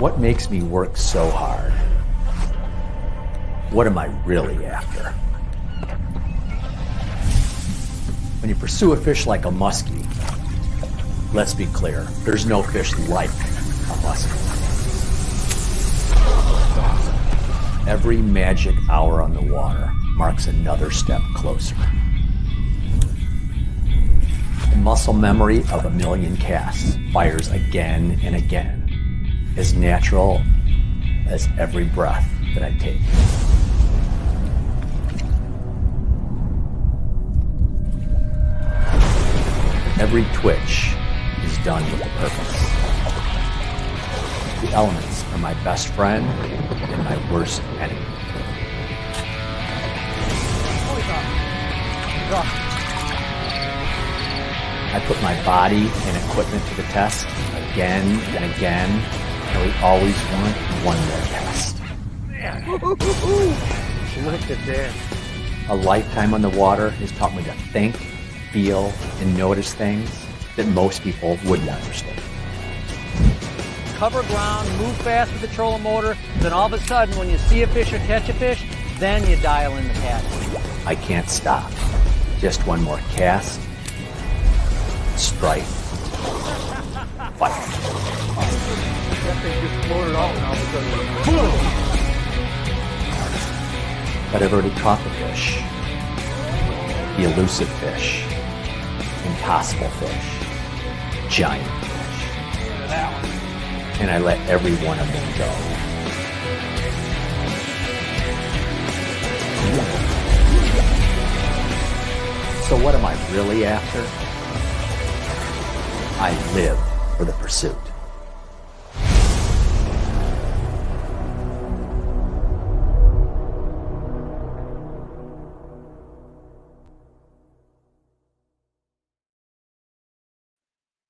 What makes me work so hard? What am I really after? When you pursue a fish like a muskie, let's be clear, there's no fish like a muskie. Every magic hour on the water marks another step closer. The muscle memory of a million casts fires again and again, as natural as every breath that I take. Every twitch is done with a purpose. The elements are my best friend and my worst enemy. I put my body and equipment to the test again and again, and we always want one more test. Look at that. A lifetime on the water has taught me to think, feel, and notice things that most people wouldn't understand. Cover ground, move fast with the trolling motor, then all of a sudden when you see a fish or catch a fish, then you dial in the pattern. I can't stop. Just one more cast, strike, fight. That thing just floated off and all of a sudden, boom! But I've already caught the fish. The elusive fish, impossible fish, giant fish. And I let every one of them go. So what am I really after? I live for the pursuit.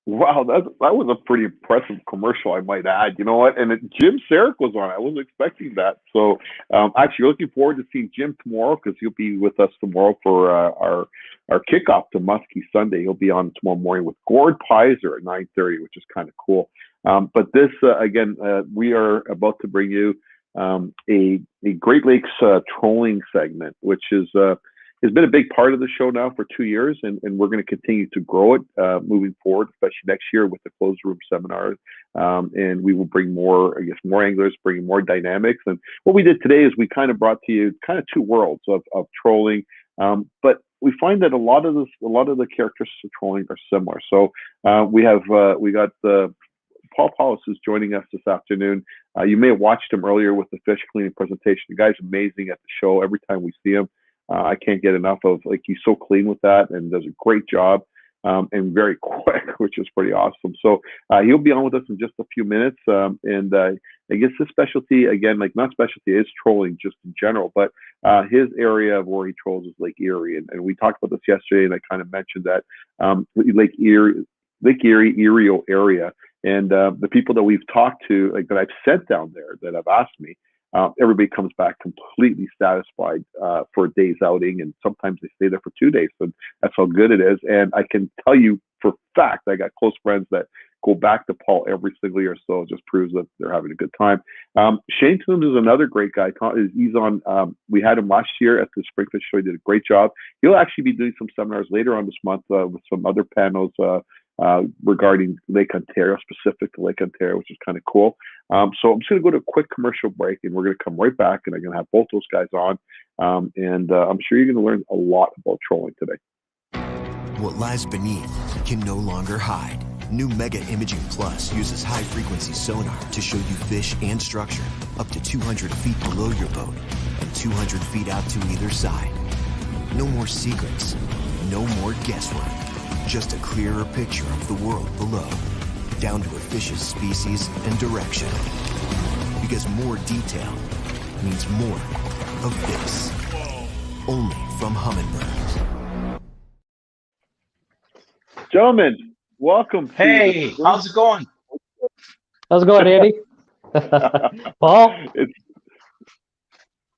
Wow, that was a pretty impressive commercial, I might add. You know what? And Jim Sarek was on. I wasn't expecting that. So, actually, looking forward to seeing Jim tomorrow because he'll be with us tomorrow for our kickoff to Muskie Sunday. He'll be on tomorrow morning with Gord Pizer at 9:30, which is kind of cool. But this, again, we are about to bring you a Great Lakes trolling segment, which is has been a big part of the show now for 2 years, and we're going to continue to grow it moving forward, especially next year with the closed room seminars. And we will bring more anglers, bring more dynamics. And what we did today is we kind of brought to you kind of two worlds of trolling, but we find that a lot of the characteristics of trolling are similar. So we got Paul Paulus is joining us this afternoon. You may have watched him earlier with the fish cleaning presentation. The guy's amazing at the show. Every time we see him, I can't get enough of, he's so clean with that and does a great job and very quick, which is pretty awesome. So he'll be on with us in just a few minutes. And I guess his specialty, again, not specialty, is trolling just in general, but his area of where he trolls is Lake Erie. And we talked about this yesterday, and I kind of mentioned that Lake Erie area. And the people that we've talked to, that I've sent down there that have asked me, everybody comes back completely satisfied for a day's outing, and sometimes they stay there for 2 days. So that's how good it is. And I can tell you for fact, I got close friends that go back to Paul every single year. So it just proves that they're having a good time. Shane Toombs is another great guy. He's on. We had him last year at the Springfish Show. He did a great job. He'll actually be doing some seminars later on this month with some other panels regarding Lake Ontario, specific to Lake Ontario, which is kind of cool. So I'm just going to go to a quick commercial break, and we're going to come right back, and I'm going to have both those guys on. And I'm sure you're going to learn a lot about trolling today. What lies beneath can no longer hide. New Mega Imaging Plus uses high-frequency sonar to show you fish and structure up to 200 feet below your boat and 200 feet out to either side. No more secrets, no more guesswork. Just a clearer picture of the world below, down to a fish's species and direction. Because more detail means more of this. Only from Humminbird. Gentlemen, welcome. Hey, how's it going? How's it going, Andy? Paul? It's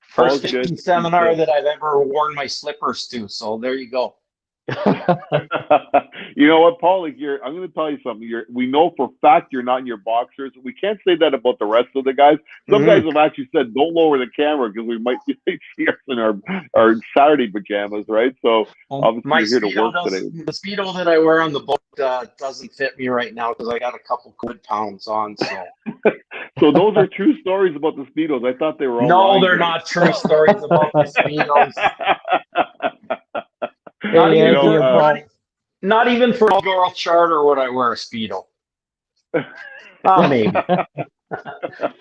First fishing seminar that I've ever worn my slippers to, so there you go. You know what, Paul? Like I'm going to tell you something. We know for a fact you're not in your boxers. We can't say that about the rest of the guys. Some guys have actually said, "Don't lower the camera because we might see us in our Saturday pajamas," right? So obviously My you're here to work Speedo today. the Speedo that I wear on the boat doesn't fit me right now because I got a couple good pounds on. So So those are true stories about the Speedos. I thought they were all no, lying they're to me. not true stories about the Speedos. Not Hey, even know, Andy and Paul. not even for a girl charter would I wear a Speedo. Maybe.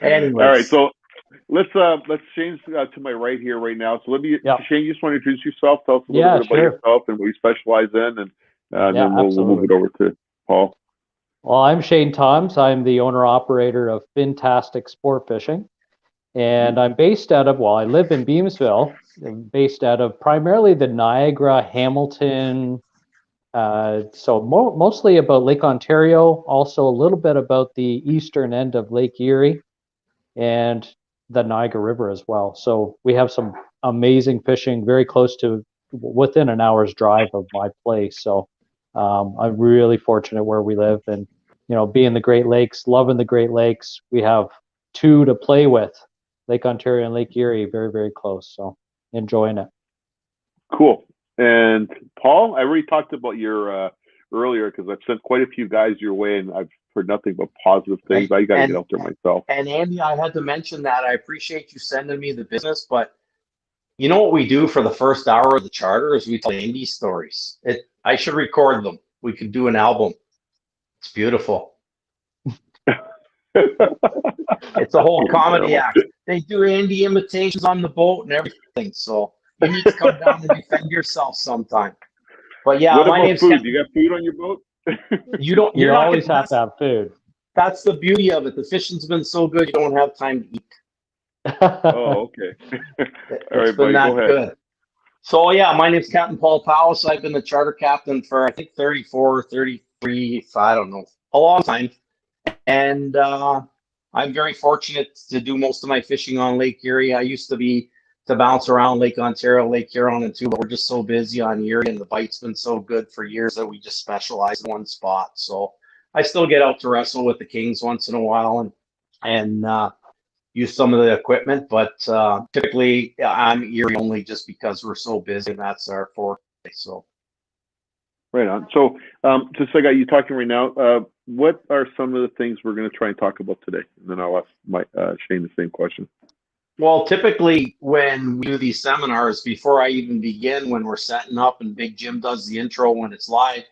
Anyways. All right, so let's change to my right here right now. So Shane, you just want to introduce yourself, tell us a little bit about yourself and what you specialize in, and then we'll move it over to Paul. Well, I'm Shane Toms. I'm the owner-operator of Fantastic Sport Fishing. And I'm based out of, I live in Beamsville. I'm based out of primarily the Niagara, Hamilton, so mostly about Lake Ontario, also a little bit about the eastern end of Lake Erie and the Niagara River as well. So we have some amazing fishing very close to within an hour's drive of my place. So I'm really fortunate where we live, and being the Great Lakes, loving the Great Lakes. We have two to play with, Lake Ontario and Lake Erie, very, very close. So enjoying it. Cool. And Paul, I already talked about your earlier because I've sent quite a few guys your way, and I've heard nothing but positive things. I got to get out there myself. And Andy, I had to mention that I appreciate you sending me the business, but you know what we do for the first hour of the charter is we tell Andy stories. I should record them. We could do an album. It's beautiful. It's a whole comedy act. They do Andy imitations on the boat and everything. So you need to come down and defend yourself sometime. But yeah, what my about name's food? You got food on your boat? You always have to have food. That's the beauty of it. The fishing's been so good, you don't have time to eat. Oh, okay. All right, buddy, go ahead. Good. So yeah, my name's Captain Paul Powis. I've been the charter captain for I think 34, 33, I don't know, a long time. And I'm very fortunate to do most of my fishing on Lake Erie. I used to bounce around Lake Ontario, Lake Huron, and too, but we're just so busy on Erie, and the bite's been so good for years that we just specialize in one spot. So I still get out to wrestle with the Kings once in a while and use some of the equipment, but typically I'm Erie only just because we're so busy, and that's our forte. So. Right on. So, just like you talking right now, what are some of the things we're going to try and talk about today? And then I'll ask Shane the same question. Well, typically when we do these seminars, before I even begin, when we're setting up and Big Jim does the intro when it's live,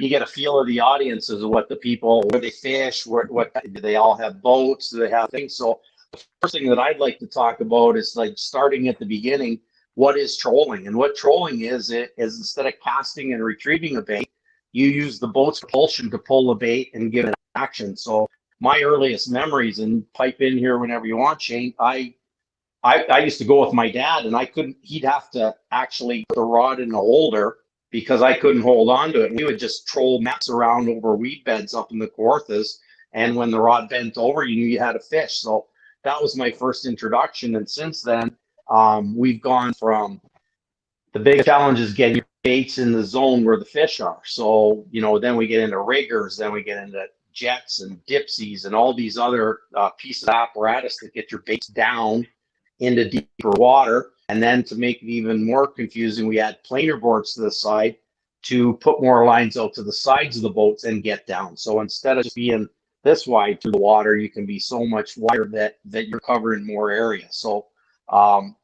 you get a feel of the audiences of what the people, where they fish, what do they all have boats, do they have things? So the first thing that I'd like to talk about is like starting at the beginning. What is trolling? And what trolling is instead of casting and retrieving a bait, you use the boat's propulsion to pull the bait and give it action. So my earliest memories, and pipe in here whenever you want, Shane, I used to go with my dad, and he'd have to actually put the rod in the holder because I couldn't hold on to it. And we would just troll mess around over weed beds up in the Kawarthas. And when the rod bent over, you knew you had a fish. So that was my first introduction. And since then, we've gone from the big challenge is getting your baits in the zone where the fish are. So, then we get into riggers, then we get into jets and dipsies and all these other pieces of apparatus that get your baits down into deeper water. And then to make it even more confusing, we add planer boards to the side to put more lines out to the sides of the boats and get down. So instead of just being this wide through the water, you can be so much wider that you're covering more area. So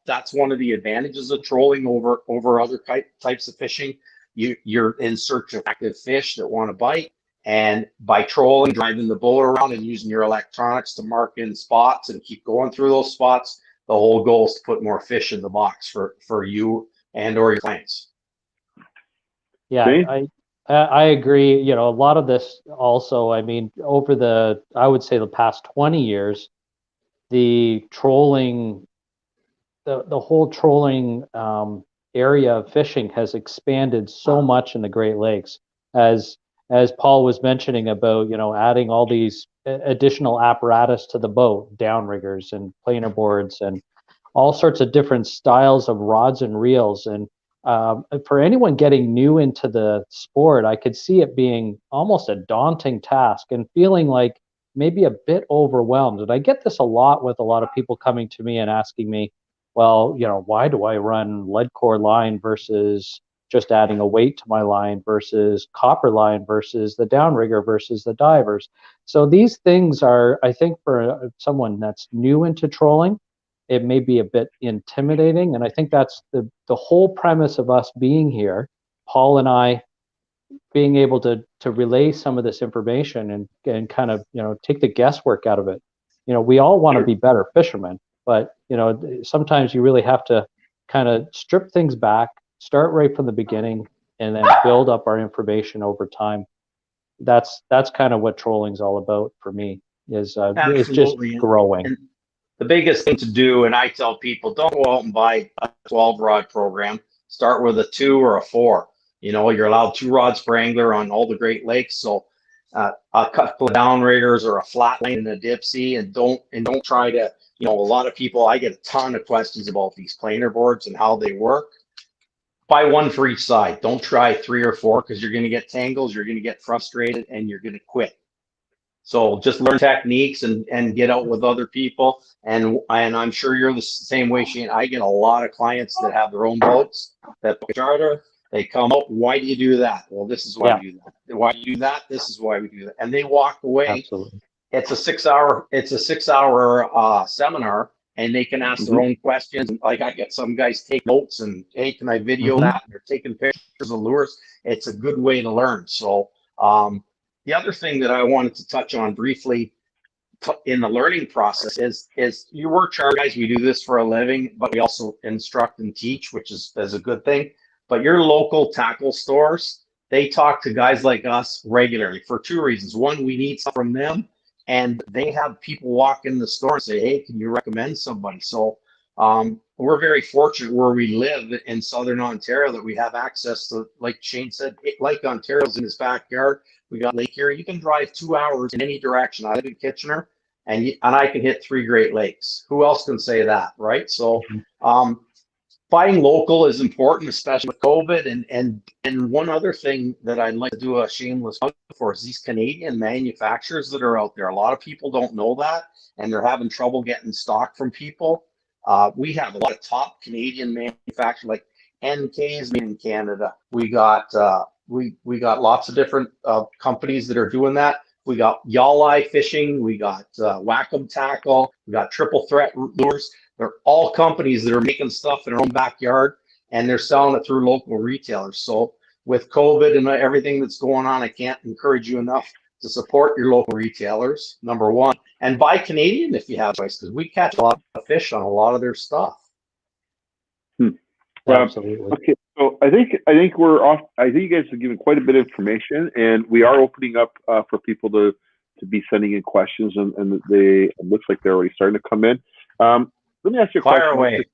that's one of the advantages of trolling over other types of fishing. You're in search of active fish that want to bite, and by trolling, driving the boat around and using your electronics to mark in spots and keep going through those spots, the whole goal is to put more fish in the box for you and or your clients. Yeah, I agree. A lot of this also, I mean, over I would say the past 20 years, the trolling, the whole trolling area of fishing has expanded so much in the Great Lakes, as Paul was mentioning about, adding all these additional apparatus to the boat, downriggers and planer boards and all sorts of different styles of rods and reels. And for anyone getting new into the sport, I could see it being almost a daunting task and feeling like maybe a bit overwhelmed. And I get this a lot with a lot of people coming to me and asking me, well, why do I run lead core line versus just adding a weight to my line versus copper line versus the downrigger versus the divers? So these things are, I think, for someone that's new into trolling, it may be a bit intimidating. And I think that's the whole premise of us being here, Paul and I being able to relay some of this information and kind of, take the guesswork out of it. We all want to be better fishermen, but, sometimes you really have to kind of strip things back, start right from the beginning, and then build up our information over time. That's kind of what trolling's all about for me, is it's just growing. And the biggest thing to do, and I tell people, don't go out and buy a 12 rod program. Start with a 2 or a 4. You're allowed 2 rods per angler on all the Great Lakes. So a couple of downriggers or a flat line and a dipsy, and don't try to, a lot of people, I get a ton of questions about these planer boards and how they work. Buy 1 for each side. Don't try 3 or 4, because you're going to get tangles, you're going to get frustrated, and you're going to quit. So just learn techniques and get out with other people. And I'm sure you're the same way, Shane. I get a lot of clients that have their own boats that charter. They come out. Why do you do that? Well, this is why we do that. Why do you do that? This is why we do that. And they walk away. Absolutely. It's a 6-hour seminar, and they can ask their own questions. Like, I get some guys take notes and, hey, can I video that? And they're taking pictures of lures. It's a good way to learn. So the other thing that I wanted to touch on briefly in the learning process is you work charter guys. We do this for a living, but we also instruct and teach, which is a good thing. But your local tackle stores, they talk to guys like us regularly for 2 reasons. One, we need stuff from them, and they have people walk in the store and say, hey, can you recommend somebody? So we're very fortunate where we live in Southern Ontario that we have access to, like Shane said, Lake Ontario's in his backyard. We got Lake Erie. You can drive 2 hours in any direction. I live in Kitchener, and I can hit 3 Great Lakes. Who else can say that, right? So buying local is important, especially with COVID. And one other thing that I'd like to do a shameless plug for is these Canadian manufacturers that are out there. A lot of people don't know that, and they're having trouble getting stock from people. We have a lot of top Canadian manufacturers, like NK's made in Canada. We got lots of different companies that are doing that. We got Yalleye Fishing. We got Wacom Tackle. We got Triple Threat Lures. They're all companies that are making stuff in their own backyard, and they're selling it through local retailers. So with COVID and everything that's going on, I can't encourage you enough to support your local retailers, number one, and buy Canadian if you have choice, because we catch a lot of fish on a lot of their stuff. Absolutely. Okay, so I think we're off. I think you guys have given quite a bit of information, and we are opening up for people to be sending in questions, and it looks like they're already starting to come in. Let me ask you a question. Fire away.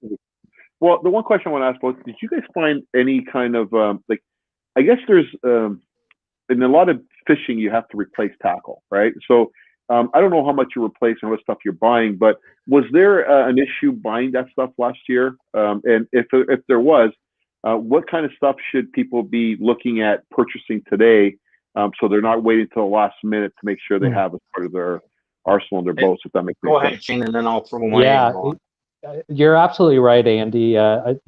Well, the one question I want to ask about, did you guys find any kind of I guess there's in a lot of fishing you have to replace tackle, right? So I don't know how much you're replacing, what stuff you're buying, but was there an issue buying that stuff last year? And if there was, what kind of stuff should people be looking at purchasing today, so they're not waiting till the last minute to make sure they have as part of their arsenal in their boats, if that makes sense? Go ahead, Shane, and then I'll throw my name on. You're absolutely right, Andy.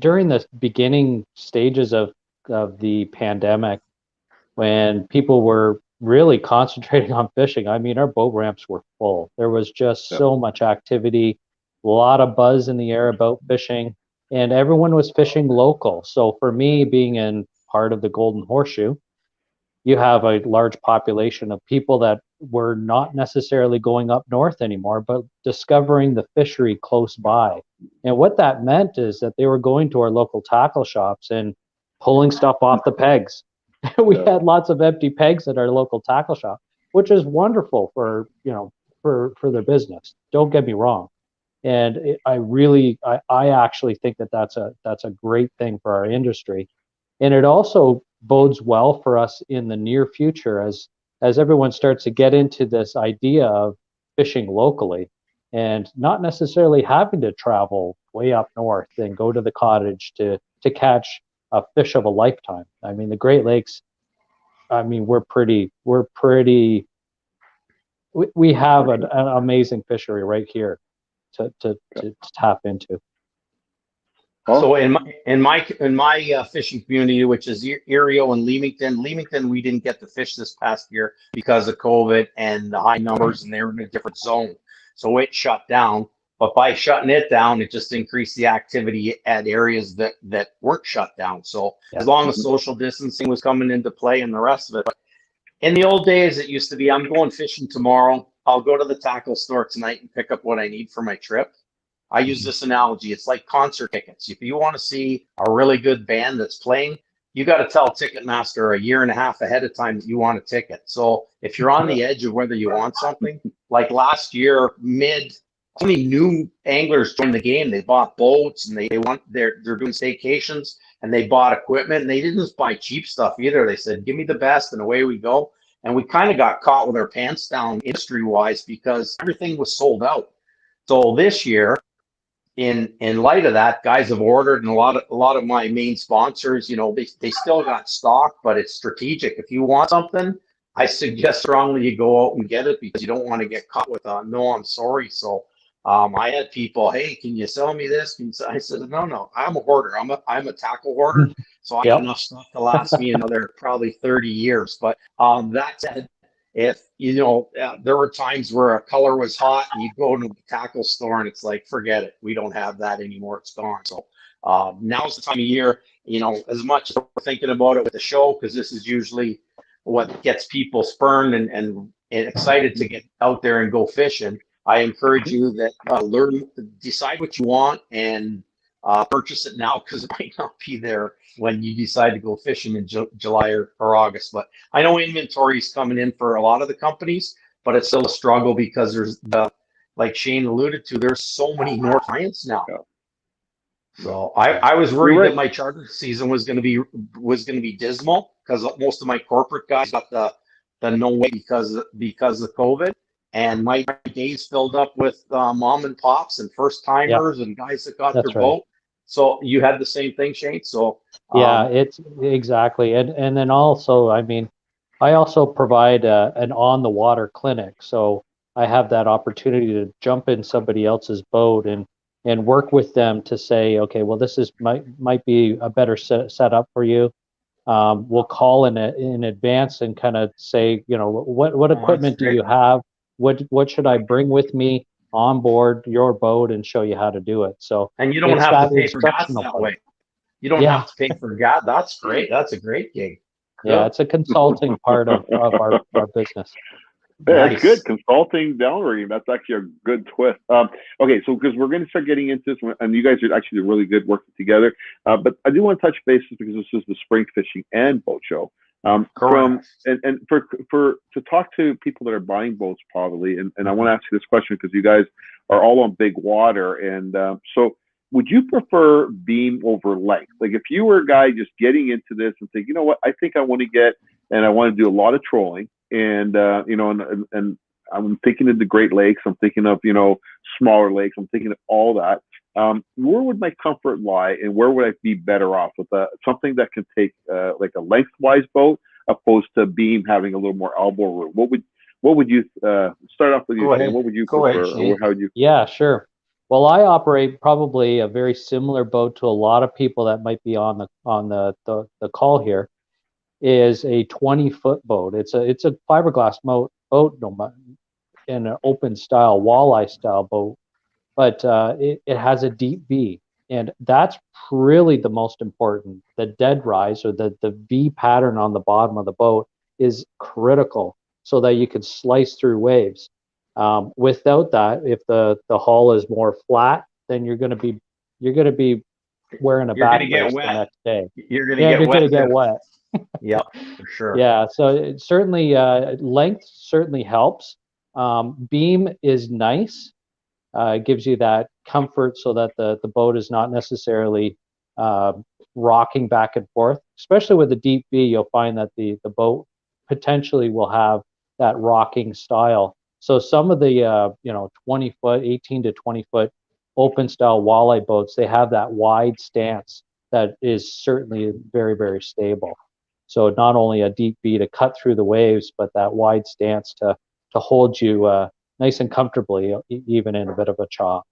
During the beginning stages of the pandemic, when people were really concentrating on fishing, I mean, our boat ramps were full. There was just so much activity, a lot of buzz in the air about fishing, and everyone was fishing local. So for me, being in part of the Golden Horseshoe, you have a large population of people that were not necessarily going up north anymore, but discovering the fishery close by. And what that meant is that they were going to our local tackle shops and pulling stuff off the pegs. We had lots of empty pegs at our local tackle shop, which is wonderful for their business. Don't get me wrong. And I actually think that that's a great thing for our industry. And it also bodes well for us in the near future as everyone starts to get into this idea of fishing locally and not necessarily having to travel way up north and go to the cottage to catch a fish of a lifetime. I mean, the Great Lakes, I mean, we have an amazing fishery right here to tap into. So in my fishing community, which is Erio and Leamington, we didn't get to fish this past year because of COVID and the high numbers, and they were in a different zone, so it shut down. But by shutting it down, it just increased the activity at areas that weren't shut down. So as long as social distancing was coming into play and the rest of it. But in the old days, it used to be, I'm going fishing tomorrow. I'll go to the tackle store tonight and pick up what I need for my trip. I use this analogy. It's like concert tickets. If you want to see a really good band that's playing, you got to tell Ticketmaster a year and a half ahead of time that you want a ticket. So if you're on the edge of whether you want something, like last year, so many new anglers joined the game. They bought boats and they're doing staycations and they bought equipment, and they didn't just buy cheap stuff either. They said, give me the best, and away we go. And we kind of got caught with our pants down industry wise because everything was sold out. So this year, in light of that, guys have ordered, and a lot of my main sponsors, they still got stock, but it's strategic. If you want something, I suggest strongly you go out and get it, because you don't want to get caught with a no, I'm sorry. So I had people, hey, can you sell me this? I said, no, I'm a hoarder. I'm a tackle hoarder. So I have enough stuff to last me another probably 30 years. But that said, if there were times where a color was hot and you go to the tackle store and it's like, forget it, we don't have that anymore, it's gone. So now's the time of year, as much as we're thinking about it with the show, because this is usually what gets people spurned and excited to get out there and go fishing. I encourage you that decide what you want and purchase it now, because it might not be there when you decide to go fishing in July or August. But I know inventory is coming in for a lot of the companies, but it's still a struggle because there's like Shane alluded to, there's so many more clients now. Yeah. So I was worried that my charter season was going to be dismal, because most of my corporate guys got the no way because of COVID. And my days filled up with mom and pops and first timers and guys that got their boat. So you had the same thing, Shane. So it's exactly, and then also, I mean, I also provide an on the water clinic, so I have that opportunity to jump in somebody else's boat and work with them to say, okay, well, this might be a better setup for you. We'll call in advance and kind of say, what equipment do you have? What should I bring with me on board your boat, and show you how to do it. So, and you don't have to pay for gas that way. You don't have to pay for gas. That's great. That's a great gig. Yeah, it's a consulting part of our business. Yeah, nice. Good consulting downrigging. That's actually a good twist. Okay, so because we're going to start getting into this, and you guys are actually really good working together. But I do want to touch bases, because this is the spring fishing and boat show. To talk to people that are buying boats probably, and I want to ask you this question because you guys are all on big water, and so would you prefer beam over length? Like if you were a guy just getting into this and think, you know what, I think I want to get, and I want to do a lot of trolling, and and I'm thinking of the Great Lakes, I'm thinking of smaller lakes, I'm thinking of all that. Where would my comfort lie, and where would I be better off with something that can take like a lengthwise boat, opposed to beam having a little more elbow room? What would you start off with? Shane? What would you prefer? Or how would you? Yeah, sure. Well, I operate probably a very similar boat to a lot of people that might be on the call here. Is a 20-foot boat. It's a fiberglass boat, in an open style, walleye style boat. But it has a deep V, and that's really the most important. The dead rise, or the V pattern on the bottom of the boat, is critical, so that you can slice through waves. Without that, if the hull is more flat, then you're going to be wearing a back brace the next day. You're going to get wet. Yeah, for sure. Yeah, so it certainly length certainly helps. Beam is nice. It gives you that comfort, so that the boat is not necessarily rocking back and forth. Especially with the deep V, you'll find that the boat potentially will have that rocking style. So some of the 20-foot, 18 to 20-foot open style walleye boats, they have that wide stance that is certainly very, very stable. So not only a deep V to cut through the waves, but that wide stance to hold you nice and comfortably, even in a bit of a chop.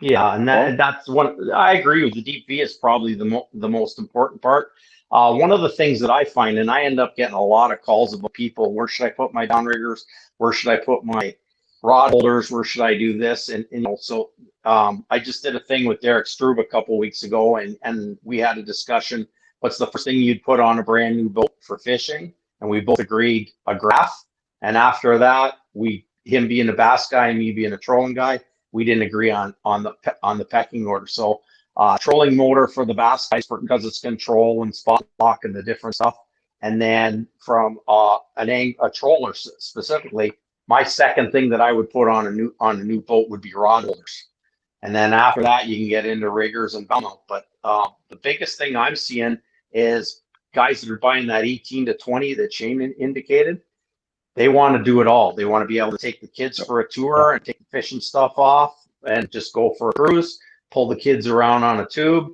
Yeah, and that's one. I agree with the deep V is probably the most important part. One of the things that I find, and I end up getting a lot of calls about people, where should I put my downriggers? Where should I put my rod holders? Where should I do this? And so I just did a thing with Derek Strub a couple weeks ago, and we had a discussion. What's the first thing you'd put on a brand new boat for fishing? And we both agreed a graph. And after that, him being a bass guy and me being a trolling guy, we didn't agree on the pecking order. So trolling motor for the bass guys because it's control and spot lock and the different stuff. And then from a troller specifically, my second thing that I would put on a new boat would be rod holders. And then after that, you can get into riggers and bow mount. But the biggest thing I'm seeing is guys that are buying that 18 to 20 that Shane indicated. They want to do it all. They want to be able to take the kids for a tour and take the fishing stuff off and just go for a cruise, pull the kids around on a tube.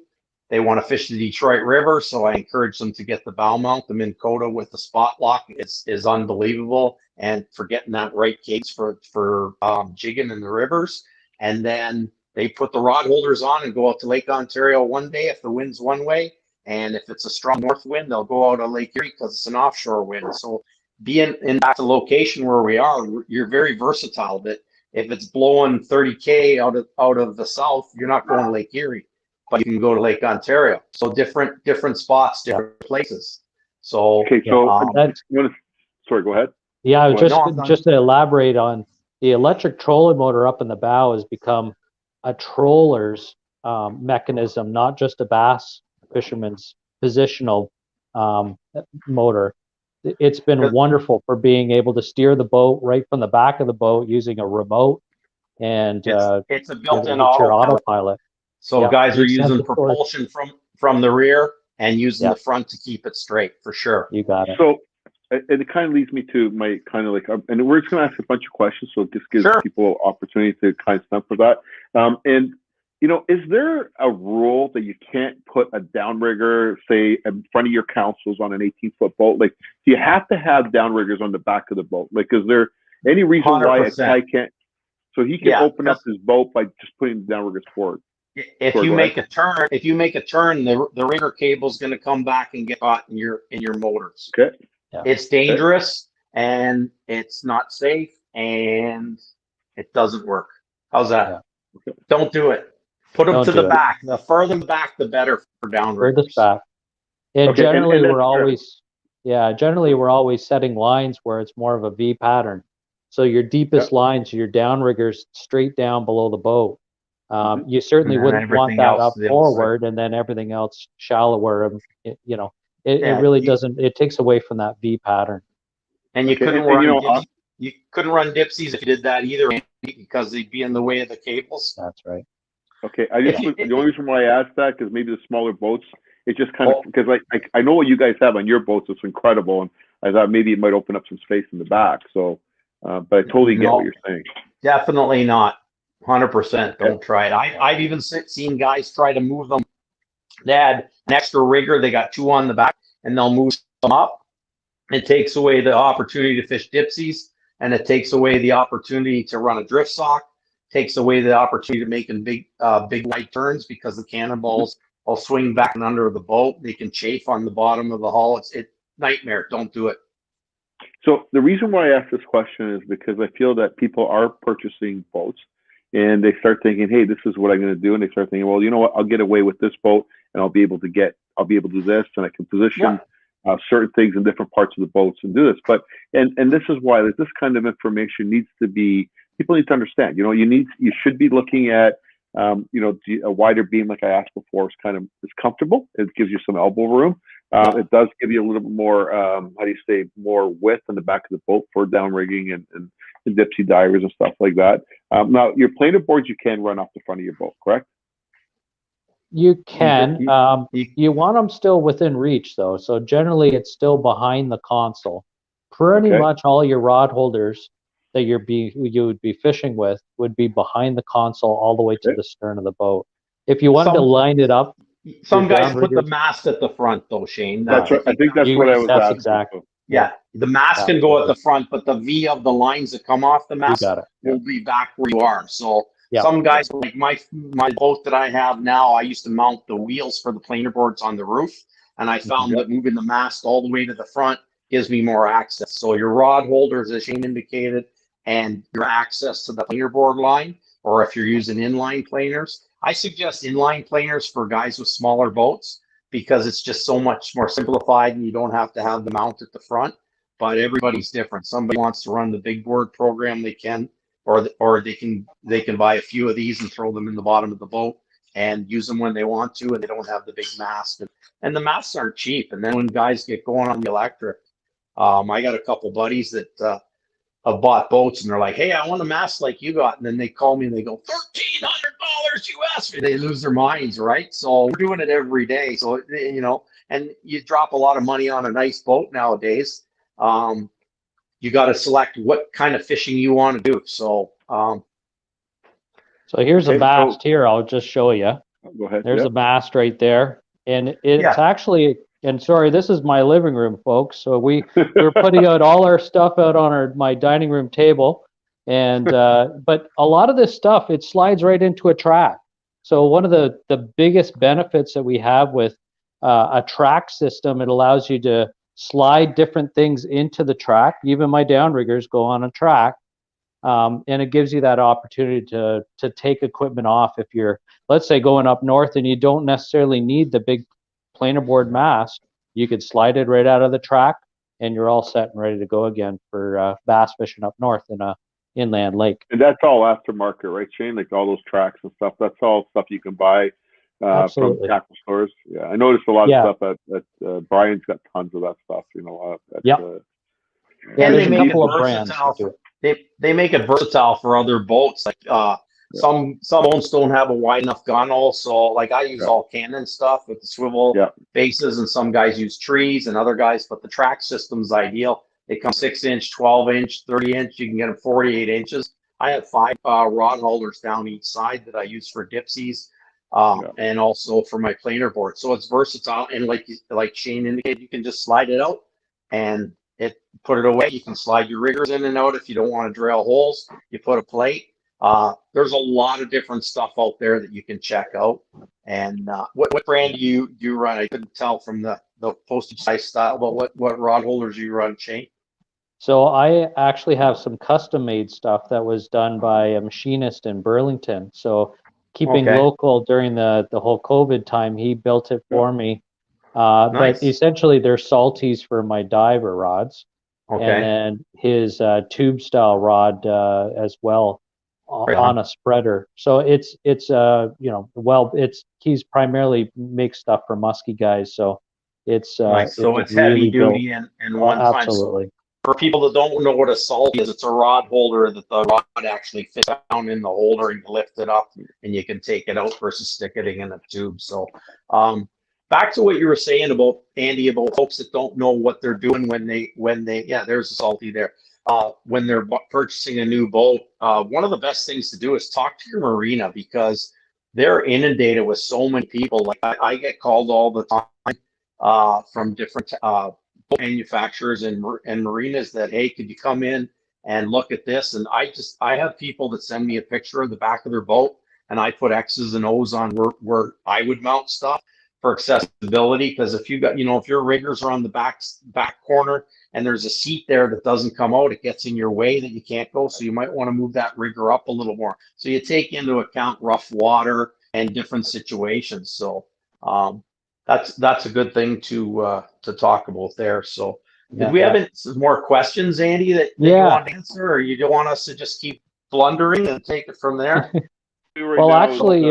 They want to fish the Detroit River, so I encourage them to get the bow mount. The Minn Kota with the spot lock is unbelievable, and for getting that right case for jigging in the rivers. And then they put the rod holders on and go out to Lake Ontario one day if the wind's one way, and if it's a strong north wind, they'll go out of Lake Erie because it's an offshore wind. So being in back to location where we are, you're very versatile. That if it's blowing 30K out of the south, you're not going to Lake Erie, but you can go to Lake Ontario. So different spots, different places. So Okay, so sorry, go ahead. Yeah, just to elaborate on the electric trolling motor up in the bow has become a troller's mechanism, not just a bass fisherman's positional motor. It's been wonderful for being able to steer the boat right from the back of the boat using a remote, and it's a built-in autopilot. So guys are using propulsion from the rear and using the front to keep it straight, for sure. You got it. So it kind of leads me to my kind of like, and we're just going to ask a bunch of questions, so it just gives people opportunity to kind of stump for that. And is there a rule that you can't put a downrigger, say, in front of your councils on an 18-foot boat? Like, do you have to have downriggers on the back of the boat? Like, is there any reason 100%. Why a guy can't? So he can open up his boat by just putting the downriggers forward. If you make a turn, the rigger cable is going to come back and get caught in your motors. Okay. Yeah. It's dangerous and it's not safe and it doesn't work. How's that? Yeah. Okay. Don't do it. Put them to the back. The further back, the better for downriggers. Furthest back. And generally, we're always setting lines where it's more of a V pattern. So your deepest lines, your downriggers straight down below the boat. You certainly wouldn't want that up forward, and then everything else shallower. It really doesn't. It takes away from that V pattern. And you couldn't run. You couldn't run Dipsies if you did that either, because they'd be in the way of the cables. That's right. Okay, the only reason why I asked that, because maybe the smaller boats, it just kind of, because I know what you guys have on your boats, it's incredible, and I thought maybe it might open up some space in the back. So, but I totally get what you're saying. Definitely not. 100%. Don't try it. I've even seen guys try to move them. They had an extra rigger. They got two on the back, and they'll move them up. It takes away the opportunity to fish Dipsies, and it takes away the opportunity to run a drift sock. Takes away the opportunity to making big wide turns because the cannonballs will swing back and under the boat. They can chafe on the bottom of the hull. It's nightmare. Don't do it. So the reason why I ask this question is because I feel that people are purchasing boats and they start thinking, hey, this is what I'm going to do. And they start thinking, well, you know what? I'll get away with this boat and I'll be able to do this, and I can position certain things in different parts of the boats and do this. But, and this is why this kind of information needs to be, people need to understand, you should be looking at, a wider beam, like I asked before, is comfortable. It gives you some elbow room. It does give you a little bit more, more width in the back of the boat for downrigging and Dipsy divers and stuff like that. Now, your planer boards, you can run off the front of your boat, correct? You can. You want them still within reach, though. So generally, it's still behind the console. Pretty much all your rod holders that you would be fishing with would be behind the console all the way to the stern of the boat. If you wanted to line it up Some Your guys put the downriggers. mast at the front, though, Shane. That's right. I think that's You- what I was that's asking. exact- Yeah, the mast can go at the front, but the V of the lines that come off the You mast got it. will be back where you are. So Yeah. some guys, like my boat that I have now, I used to mount the wheels for the planer boards on the roof, and I found that moving the mast all the way to the front gives me more access. So your rod holders, as Shane indicated, and your access to the planer board line, or if you're using inline planers, I suggest inline planers for guys with smaller boats, because it's just so much more simplified and you don't have to have the mount at the front. But everybody's different. Somebody wants to run the big board program, they can, or they can buy a few of these and throw them in the bottom of the boat and use them when they want to, and they don't have the big mast. And the masts aren't cheap. And then when guys get going on the electric, I got a couple buddies that have bought boats, and they're like, "Hey, I want a mast like you got," and then they call me and they go, $1,300 US. They lose their minds, right? So we're doing it every day. So and you drop a lot of money on a nice boat nowadays. You got to select what kind of fishing you want to do. So So here's a Okay, mast here. I'll just show you. Go ahead. There's yeah. a mast right there, and it's Yeah. actually. And sorry, this is my living room, folks. So we're putting out all our stuff out on my dining room table, and but a lot of this stuff, it slides right into a track. So one of the biggest benefits that we have with a track system, it allows you to slide different things into the track. Even my downriggers go on a track, and it gives you that opportunity to take equipment off if you're, let's say, going up north and you don't necessarily need the big planer board mast. You could slide it right out of the track, and you're all set and ready to go again for bass fishing up north in a inland lake. And that's all aftermarket, right, Shane? Like all those tracks and stuff. That's all stuff you can buy from Absolutely. tackle stores. Yeah, I noticed a lot Yeah. of stuff at Brian's got tons of that stuff. Yep. Yeah, and there's they a make it couple of brands that versatile. do it. They make it versatile for other boats. Like some boats don't have a wide enough gunnel, so like I use all Canon stuff with the swivel bases, and some guys use trees, and other guys. But the track system's ideal. They come 6-inch, 12-inch, 30-inch. You can get them 48 inches. I have 5 rod holders down each side that I use for dipsies, and also for my planer board. So it's versatile, and like Shane indicated, you can just slide it out and put it away. You can slide your riggers in and out if you don't want to drill holes. You put a plate. There's a lot of different stuff out there that you can check out. And what brand do you run? I couldn't tell from the postage size style, but what rod holders you run, Shane? So I actually have some custom made stuff that was done by a machinist in Burlington. So keeping local during the whole COVID time, he built it for me. But essentially they're salties for my diver rods. And then his tube style rod as well on a spreader. So he's primarily makes stuff for musky guys. So it's so it's heavy duty and one time. Absolutely. For people that don't know what a salty is, it's a rod holder that the rod actually fits down in the holder, and you lift it up and you can take it out versus sticking it in a tube. So back to what you were saying about Andy, about folks that don't know what they're doing when they there's a salty there. When they're purchasing a new boat, one of the best things to do is talk to your marina, because they're inundated with so many people. Like I get called all the time from different boat manufacturers and marinas that, hey, could you come in and look at this? And I have people that send me a picture of the back of their boat, and I put X's and O's on where I would mount stuff for accessibility. Because if you got, if your riggers are on the back corner and there's a seat there that doesn't come out, it gets in your way that you can't go. So you might want to move that rigger up a little more. So you take into account rough water and different situations. So that's a good thing to talk about there. So did we have some more questions, Andy, that you want to answer, or you don't want us to just keep blundering and take it from there? Well, actually,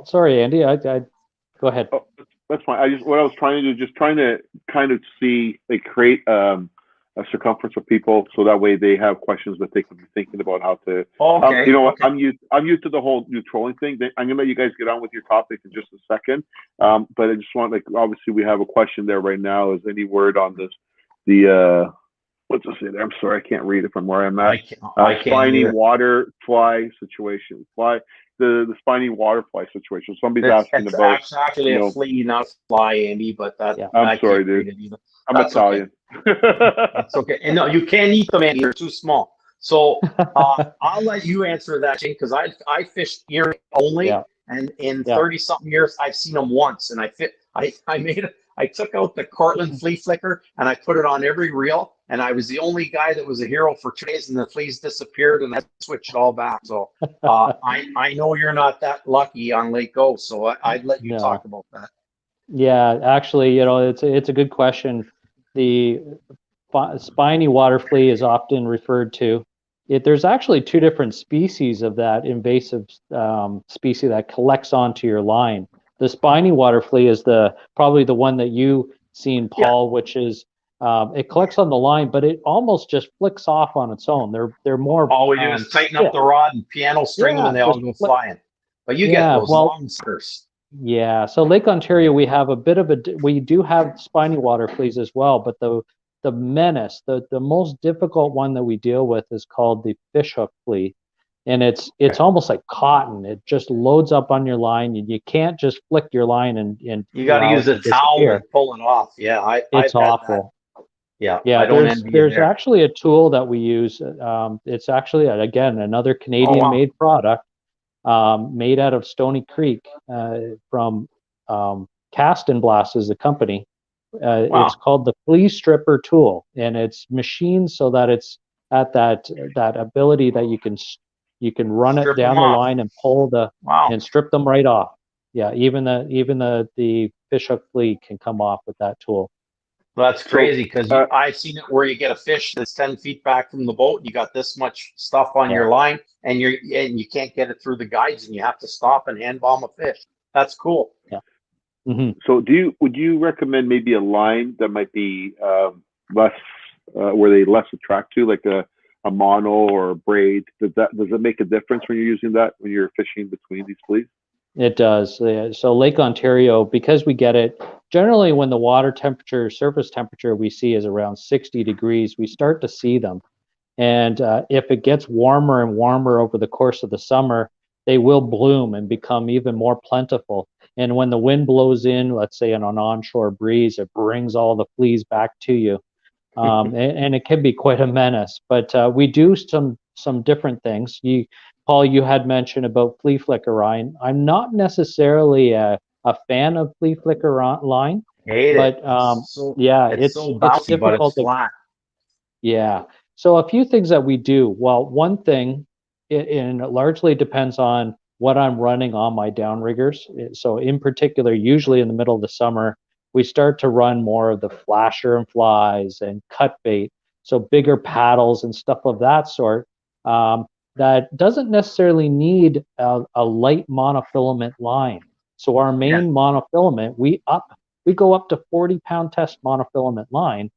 sorry, Andy, I go ahead. Oh, that's fine. What I was trying to do, just trying to kind of see, like, create a circumference of people, so that way they have questions that they can be thinking about how to. I'm used to the whole new trolling thing. I'm gonna let you guys get on with your topic in just a second. But I just want, like, obviously we have a question there right now. Is any word on this? What's it say there? I'm sorry, I can't read it from where I'm at. I can't spiny water fly situation. the spiny waterfly situation. Somebody's asking It's about. actually a flea, not a fly, Andy. But that Yeah. I'm I sorry, can't read dude. it either. I'm That's Italian. That's okay. And no, you can't eat them, Andy. They're too small. So I'll let you answer that, Shane, because I fished earring only, Yeah. and in Yeah. 30 something years I've seen them once, and I took out the Cortland flea flicker and I put it on every reel, and I was the only guy that was a hero for 2 days, and the fleas disappeared, and I switched it all back. So I know you're not that lucky on Lake O, so I'd let you No. talk about that. Yeah, actually, it's a good question. The spiny water flea is often referred to. There's actually two different species of that invasive species that collects onto your line. The spiny water flea is probably the one that you seen, Paul, which is it collects on the line, but it almost just flicks off on its own. They're more. All we do is tighten up the rod and piano string them, and they all go flying. But you get those long suckers. Yeah, so Lake Ontario, we have we do have spiny water fleas as well, but the menace, the most difficult one that we deal with is called the fishhook flea, and it's almost like cotton. It just loads up on your line, and you can't just flick your line and you got to use a towel and pull it off. Yeah, it's awful. Yeah, yeah. I don't envy you There's actually a tool that we use. It's actually again another Canadian-made product. Made out of Stony Creek from Cast and Blast is the company. It's called the Flea Stripper tool, and it's machined so that it's at that ability that you can run it down the line and pull and strip them right off. Yeah, even the fishhook flea can come off with that tool. That's crazy, because I've seen it where you get a fish that's 10 feet back from the boat, and you got this much stuff on your line, and you can't get it through the guides, and you have to stop and hand bomb a fish. That's cool. Yeah. Mm-hmm. So would you recommend maybe a line that might be less where they less attract to, like a mono or a braid? Does it make a difference when you're using that when you're fishing between these fleas? It does. So Lake Ontario, because we get it generally when the water temperature, surface temperature we see is around 60 degrees, we start to see them. And if it gets warmer and warmer over the course of the summer, they will bloom and become even more plentiful. And when the wind blows in, let's say on an onshore breeze, it brings all the fleas back to you. And it can be quite a menace. But we do some different things. Paul, you had mentioned about flea flicker line. I'm not necessarily a fan of flea flicker line. Hate but it. it's so bouncy, it's difficult but it's flat. Yeah. So a few things that we do. Well, one thing, and it largely depends on what I'm running on my downriggers. So in particular, usually in the middle of the summer, we start to run more of the flasher and flies and cut bait. So bigger paddles and stuff of that sort. That doesn't necessarily need a light monofilament line. So our main monofilament, we go up to 40-pound test monofilament line.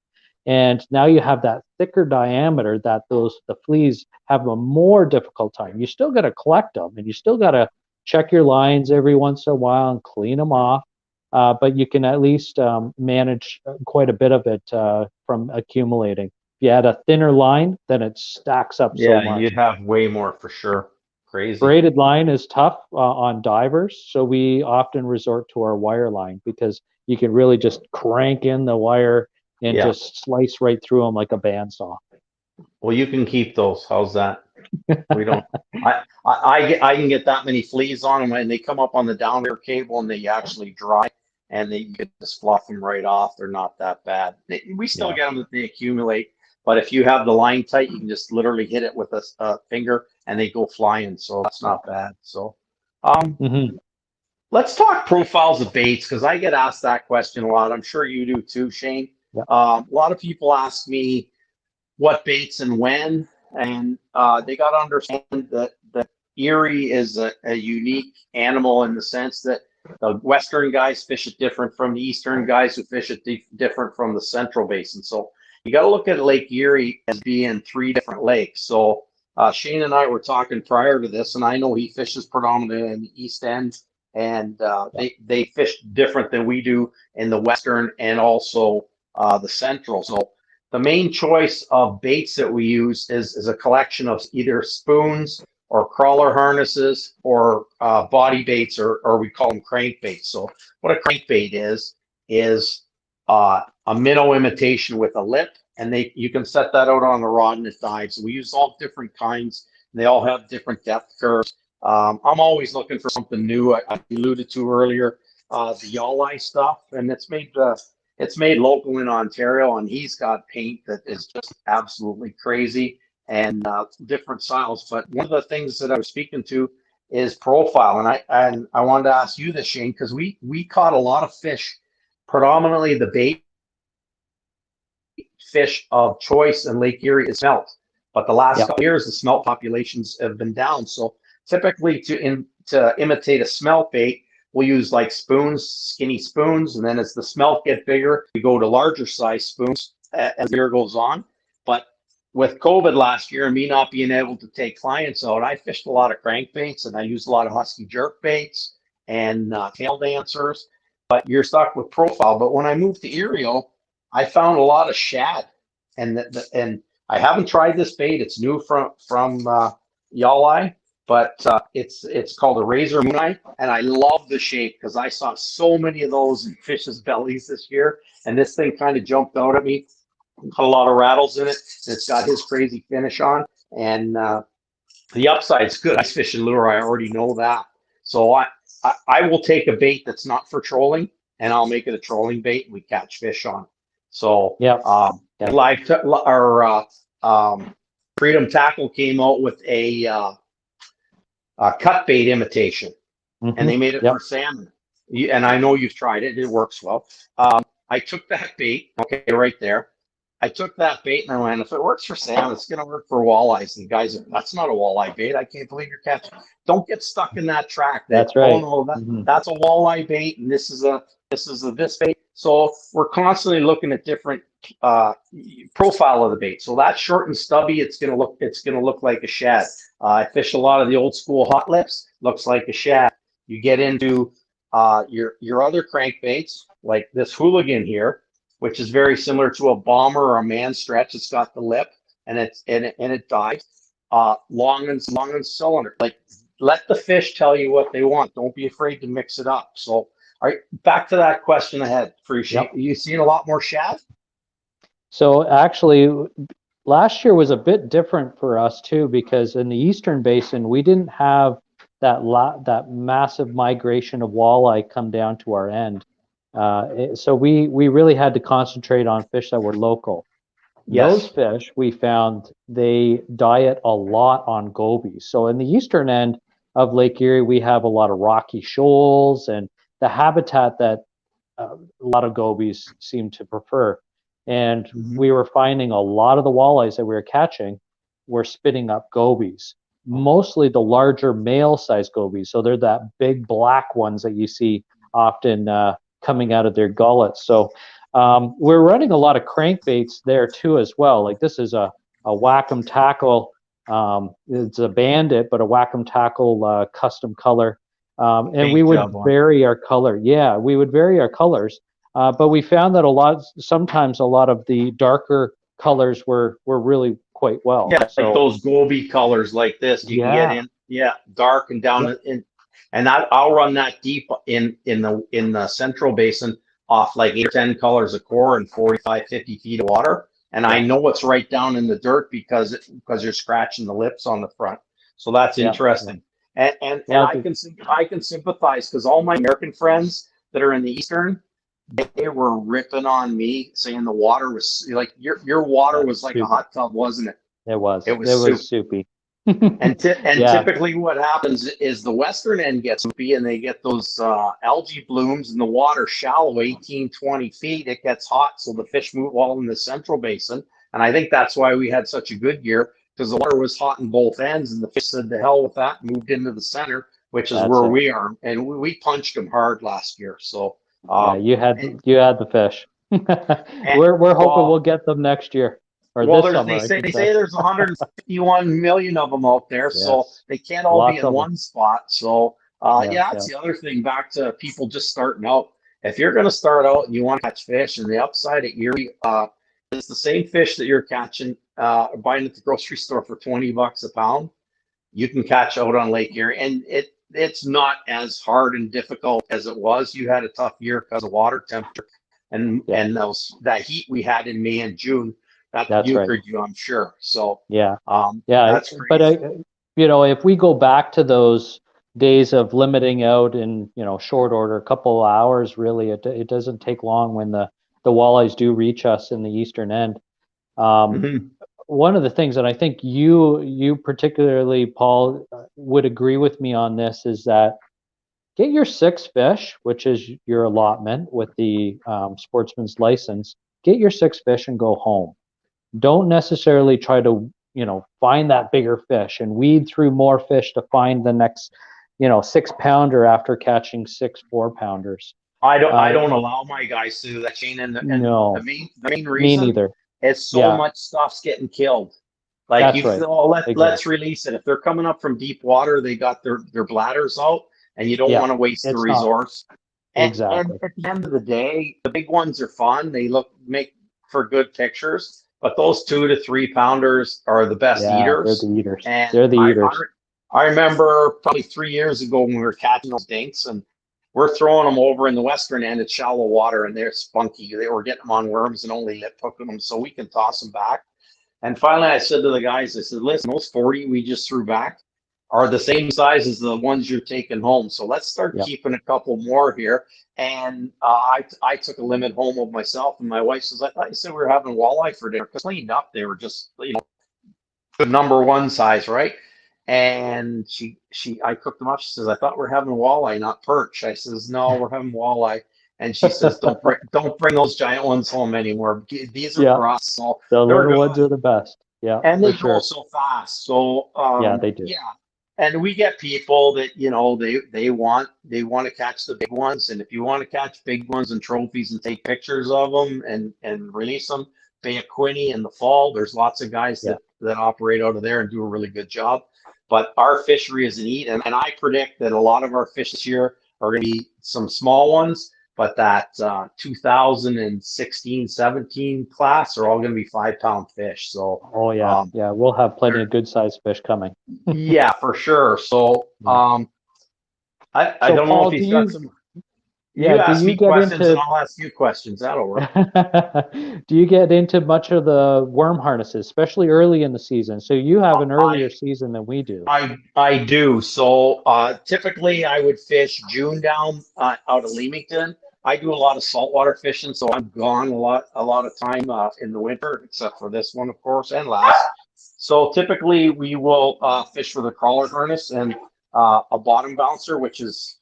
And now you have that thicker diameter that the fleas have a more difficult time. You still got to collect them, and you still got to check your lines every once in a while and clean them off. But you can at least manage quite a bit of it from accumulating. If you had a thinner line, then it stacks up so much. Yeah, you'd have way more for sure. Crazy. Braided line is tough on divers, so we often resort to our wire line because you can really just crank in the wire and just slice right through them like a bandsaw. Well, you can keep those. How's that? We don't. I can get that many fleas on them, and they come up on the downriver cable, and they actually dry, and you can just fluff them right off. They're not that bad. We still get them that they accumulate, but if you have the line tight, you can just literally hit it with a finger, and they go flying. So that's not bad. So, let's talk profiles of baits, because I get asked that question a lot. I'm sure you do too, Shane. Yeah. A lot of people ask me what baits and when, and they got to understand that Erie is a unique animal in the sense that the western guys fish it different from the eastern guys who fish it different from the central basin. So you got to look at Lake Erie as being 3 different lakes. So Shane and I were talking prior to this, and I know he fishes predominantly in the east end, and they fish different than we do in the western and also the central. So the main choice of baits that we use is a collection of either spoons or crawler harnesses or body baits, or we call them crankbaits. So what a crankbait is a minnow imitation with a lip, and you can set that out on the rod and it dives. We use all different kinds. They all have different depth curves. I'm always looking for something new. I alluded to earlier the Yalleye stuff, and it's made local in Ontario, and he's got paint that is just absolutely crazy and different styles. But one of the things that I was speaking to is profile, and I wanted to ask you this, Shane, because we caught a lot of fish, predominantly the bait fish of choice in Lake Erie is smelt. But the last couple of years, the smelt populations have been down. So typically to imitate a smelt bait, we'll use like spoons, skinny spoons, and then as the smelt get bigger, we go to larger size spoons as the year goes on. But with COVID last year and me not being able to take clients out, I fished a lot of crankbaits and I used a lot of husky jerk baits and tail dancers. But you're stuck with profile. But when I moved to Erie, I found a lot of shad, and I haven't tried this bait. It's new from Yalleye, but it's called a razor mooneye, and I love the shape because I saw so many of those in fish's bellies this year, and this thing kind of jumped out at me. Got a lot of rattles in it. And it's got his crazy finish on, and the upside's good. Ice fishing lure, I already know that. So I will take a bait that's not for trolling, and I'll make it a trolling bait, and we catch fish on it. So Freedom Tackle came out with a cut bait imitation, and they made it for salmon. And I know you've tried it; it works well. I took that bait, okay, right there. I took that bait and I went, if it works for salmon, it's going to work for walleyes. And the guys are, that's not a walleye bait. I can't believe you're catching. Don't get stuck in that track. That's right. Oh no, that's a walleye bait, and this is a this bait. So we're constantly looking at different profile of the bait. So that's short and stubby. It's gonna look like a shad. I fish a lot of the old school hot lips. Looks like a shad. You get into your other crankbaits like this hooligan here, which is very similar to a bomber or a man stretch. It's got the lip and it dives. Long and cylinder. Like, let the fish tell you what they want. Don't be afraid to mix it up. So, all right, back to that question ahead. You seen a lot more shad? So actually, last year was a bit different for us too, because in the Eastern Basin we didn't have that massive migration of walleye come down to our end. So we really had to concentrate on fish that were local. Yes. Those fish, we found, they diet a lot on gobies. So in the eastern end of Lake Erie, we have a lot of rocky shoals and the habitat that a lot of gobies seem to prefer. And we were finding a lot of the walleyes that we were catching were spitting up gobies, mostly the larger male-sized gobies. So they're that big black ones that you see often coming out of their gullets. So we're running a lot of crankbaits there too as well. Like this is a Wacom Tackle. It's a Bandit, but a Wacom Tackle custom color. And we would vary our color. Yeah, we would vary our colors. But we found that sometimes a lot of the darker colors were really quite well. Yeah, so, like those goby colors like this. You can get in, dark and down in. And I'll run that deep in the central basin off like 8 or 10 colors of core and 45, 50 feet of water. And I know it's right down in the dirt because you're scratching the lips on the front. So that's interesting. And I can sympathize because all my American friends that are in the Eastern, they were ripping on me saying the water was like your water was like soupy. A hot tub, wasn't it? It was soupy. And typically what happens is the western end gets soupy and they get those algae blooms in the water shallow 18, 20 feet. It gets hot, so the fish move all in the central basin. And I think that's why we had such a good year, because the water was hot in both ends and the fish said to hell with that, moved into the center, which is where we are. And we punched them hard last year. So you had the fish. We're hoping we'll get them next year. They say there's 151 million of them out there, so they can't all be in one spot. So that's the other thing. Back to people just starting out. If you're going to start out and you want to catch fish, and the upside at Erie, it's the same fish that you're catching, buying at the grocery store for $20 a pound. you can catch out on Lake Erie, and it's not as hard and difficult as it was. You had a tough year because of water temperature and that heat we had in May and June. That That's right. you, I'm sure. So Yeah. that's crazy. But if we go back to those days of limiting out in short order, a couple of hours, really, it doesn't take long when the walleyes do reach us in the eastern end. One of the things, and I think you particularly, Paul, would agree with me on this, is that get your 6 fish, which is your allotment with the sportsman's license. Get your 6 fish and go home. Don't necessarily try to find that bigger fish and weed through more fish to find the next 6-pounder after catching 6 4-pounders. I don't allow my guys to do that, Shane. And the main reason me neither. is so much stuff's getting killed. Like That's right. Let's release it. If they're coming up from deep water, they got their bladders out, and you don't want to waste the resource. Exactly. And at the end of the day, the big ones are fun. They make for good pictures, but those 2 to 3 pounders are the best eaters. They're the eaters. And they're the eaters. I remember probably 3 years ago when we were catching those dinks, and we're throwing them over in the western end. It's shallow water, and they're spunky. They were getting them on worms and only lip hooking them, so we can toss them back. And finally, I said to the guys, I said, listen, those 40 we just threw back are the same size as the ones you're taking home. So let's start keeping a couple more here. And I took a limit home of myself, and my wife says, I thought you said we were having walleye for dinner. Because cleaned up, they were just, the number 1 size, right? And I cooked them up. She says, I thought we were having walleye, not perch. I says, no, we're having walleye. And she says, don't bring those giant ones home anymore. These are for us. So the little ones are the best. Yeah, and they go so fast. So they do. Yeah, and we get people that they want to catch the big ones. And if you want to catch big ones and trophies and take pictures of them and release them, Bay of Quinte in the fall. There's lots of guys that operate out of there and do a really good job. But our fishery is an eat, and I predict that a lot of our fish this year are going to be some small ones, but that 2016, 17 class are all going to be 5-pound fish. So we'll have plenty of good sized fish coming. Yeah, for sure. So I don't know if you've got some. You ask me questions and I'll ask you questions. That'll work. Do you get into much of the worm harnesses, especially early in the season? So you have an earlier season than we do. I do. So typically I would fish June down out of Leamington. I do a lot of saltwater fishing, so I'm gone a lot of time in the winter, except for this one, of course, and last. So typically we will fish with a crawler harness and a bottom bouncer, which is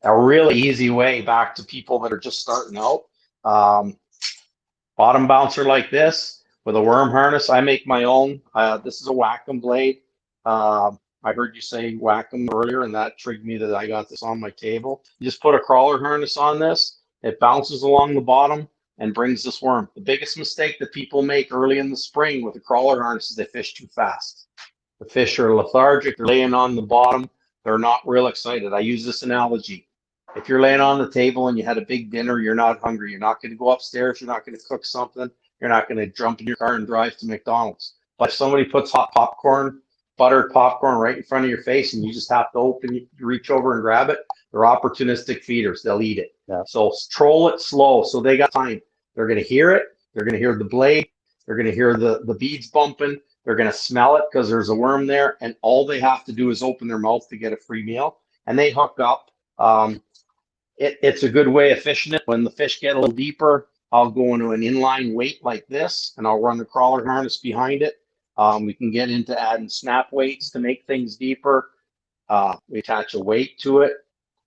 a really easy way back to people that are just starting out. Bottom bouncer like this with a worm harness. I make my own. This is a Wacom blade. I heard you say Wacom earlier, and that trigged me that I got this on my table. You just put a crawler harness on this. It bounces along the bottom and brings this worm. The biggest mistake that people make early in the spring with the crawler harness is they fish too fast. The fish are lethargic. They're laying on the bottom. They're not real excited. I use this analogy. If you're laying on the table and you had a big dinner, you're not hungry. You're not going to go upstairs. You're not going to cook something. You're not going to jump in your car and drive to McDonald's. But if somebody puts hot popcorn, buttered popcorn right in front of your face, and you just have to reach over and grab it, they're opportunistic feeders. They'll eat it. Yeah. So troll it slow. So they got time. They're going to hear it. They're going to hear the blade. They're going to hear the beads bumping. They're going to smell it because there's a worm there. And all they have to do is open their mouth to get a free meal. And they hook up. It's a good way of fishing it. When the fish get a little deeper, I'll go into an inline weight like this, and I'll run the crawler harness behind it. We can get into adding snap weights to make things deeper. We attach a weight to it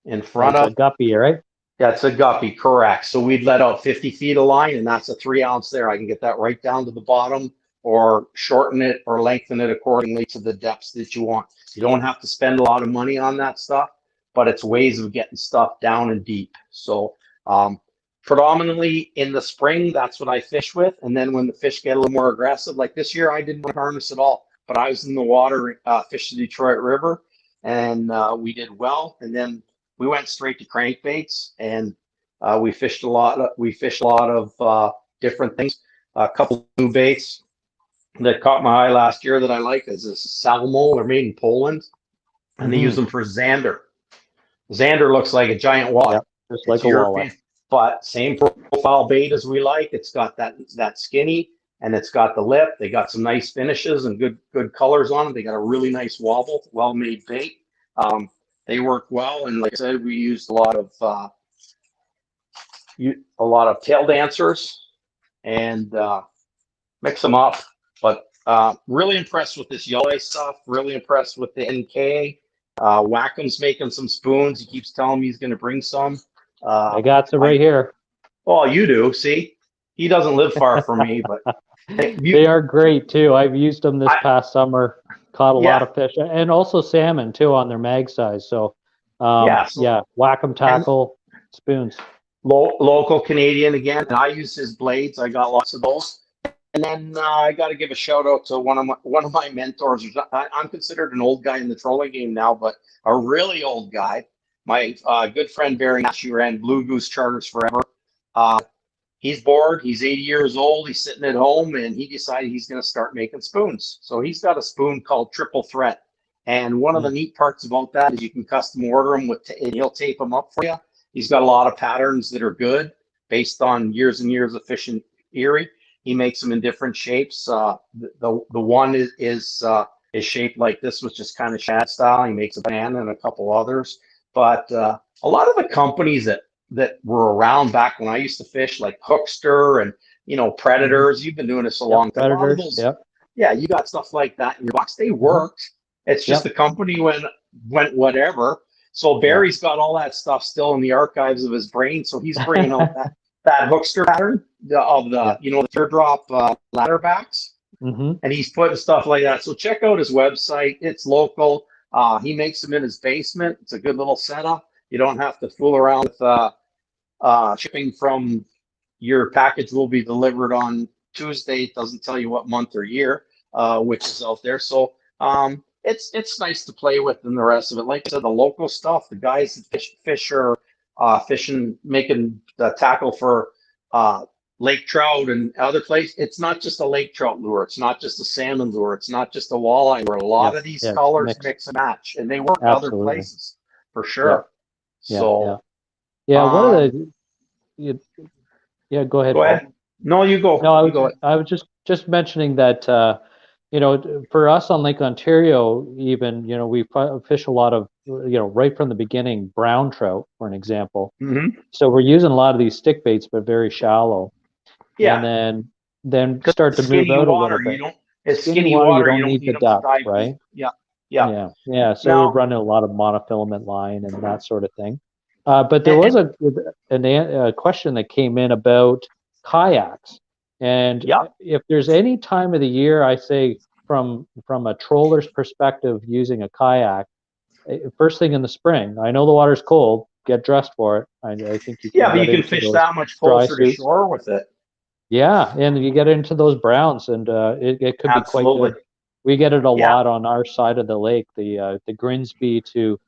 in front of a guppy, right? Yeah, it's a guppy, correct. So we'd let out 50 feet of line, and that's a 3 ounce there. I can get that right down to the bottom, or shorten it or lengthen it accordingly to the depths that you want. You don't have to spend a lot of money on that stuff, but it's ways of getting stuff down and deep. So predominantly in the spring, that's what I fish with. And then when the fish get a little more aggressive, like this year, I didn't harness at all, but I was in the water, fished the Detroit River, and we did well. And then we went straight to crankbaits, and we fished a lot. We fished a lot of different things, a couple new baits. that caught my eye last year that I like is this Salmo. They're made in Poland, and they use Mhm. them for Xander. Xander looks like a giant walleye. Yep, just It's like a European, walleye. but same profile bait as we like. It's got that skinny, and it's got the lip. They got some nice finishes and good colors on them. They got a really nice wobble, well made bait. They work well, and like I said, we used a lot of tail dancers and mix them up. But really impressed with this Yellow stuff. Really impressed with the NK. Wackham's making some spoons. He keeps telling me he's going to bring some. I got some right here. Oh, you do. See, he doesn't live far from me, but They are great too. I've used them this I- past summer. Caught a Yeah. lot of fish and also salmon too on their mag size. So, so- whack 'em tackle spoons. local Canadian again. And I use his blades. I got lots of those. And then I got to give a shout out to one of my mentors. I'm considered an old guy in the trolling game now, but a really old guy. My good friend Barry Nash, who ran Blue Goose Charters forever. He's bored. He's 80 years old. He's sitting at home, and he decided he's going to start making spoons. So he's got a spoon called Triple Threat. And one of the neat parts about that is you can custom order them and he'll tape them up for you. He's got a lot of patterns that are good based on years and years of fishing Erie. He makes them in different shapes. The one is shaped like this, which is kind of shad style. He makes a banana and a couple others. But a lot of the companies that were around back when I used to fish, like Hookster and Predators. You've been doing this a long time. Predators. Yep. Yeah, you got stuff like that in your box. They worked. It's just the company went whatever. So Barry's got all that stuff still in the archives of his brain. So he's bringing out that Hookster pattern of the teardrop ladder backs, and he's putting stuff like that. So check out his website. It's local. He makes them in his basement. It's a good little setup. You don't have to fool around with shipping from your package will be delivered on Tuesday. It doesn't tell you what month or year, which is out there. So it's nice to play with and the rest of it. Like I said, the local stuff, the guys that fish are fishing, making the tackle for lake trout and other places. It's not just a lake trout lure. It's not just a salmon lure. It's not just a walleye lure. A lot of these colors mix and match, and they work other places for sure. So one of the go ahead. Go ahead. Paul. No, you go. No, I was just mentioning that for us on Lake Ontario, even we fish a lot of right from the beginning brown trout, for an example. So we're using a lot of these stick baits, but very shallow. Yeah. And then start to move out a little bit. It's skinny water. You don't need the depth, right? Yeah. So we're running a lot of monofilament line and that sort of thing. But there was a question that came in about kayaks, and if there's any time of the year, I say from a troller's perspective, using a kayak, first thing in the spring. I know the water's cold. Get dressed for it. I think you can. Yeah, but you can fish that much closer to shore with it. Yeah, and you get into those browns, and it could be quite good. We get it a lot on our side of the lake, the Grimsby to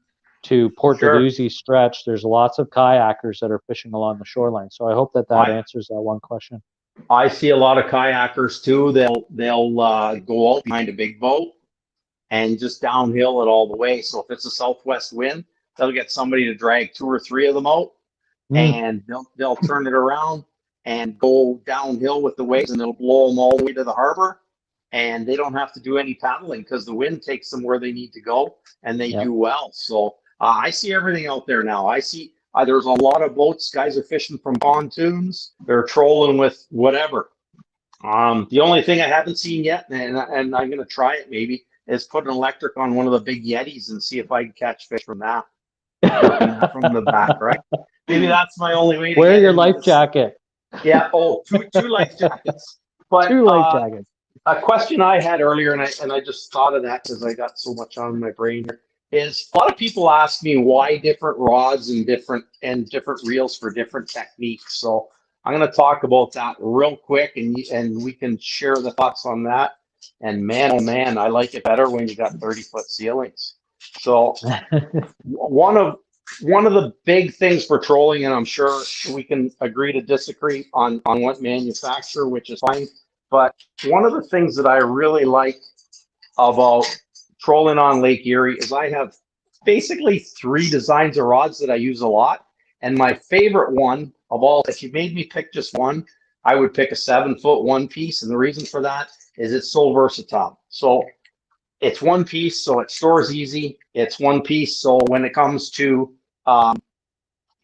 Port Dalhousie stretch. There's lots of kayakers that are fishing along the shoreline. So I hope that answers that one question. I see a lot of kayakers too. They'll go out behind a big boat and just downhill it all the way. So if it's a southwest wind, they'll get somebody to drag 2 or 3 of them out, and they'll turn it around and go downhill with the waves, and it'll blow them all the way to the harbor. And they don't have to do any paddling because the wind takes them where they need to go, and they do well. So I see everything out there now. I see there's a lot of boats. Guys are fishing from pontoons. They're trolling with whatever. The only thing I haven't seen yet, and I'm going to try it maybe, is put an electric on one of the big Yetis and see if I can catch fish from that. From the back, right? Maybe that's my only way to wear your life jacket. Yeah. Oh, two life jackets. But 2 life jackets. A question I had earlier, and I just thought of that because I got so much on my brain here, is a lot of people ask me why different rods and different reels for different techniques. So I'm going to talk about that real quick, and we can share the thoughts on that. And man, oh man, I like it better when you got 30-foot ceilings. So one of the big things for trolling, and I'm sure we can agree to disagree on what manufacturer, which is fine. But one of the things that I really like about trolling on Lake Erie is I have basically 3 designs of rods that I use a lot. And my favorite one of all, if you made me pick just one, I would pick a 7-foot one piece. And the reason for that is it's so versatile. So it's one piece, so it stores easy. It's one piece, so when it comes to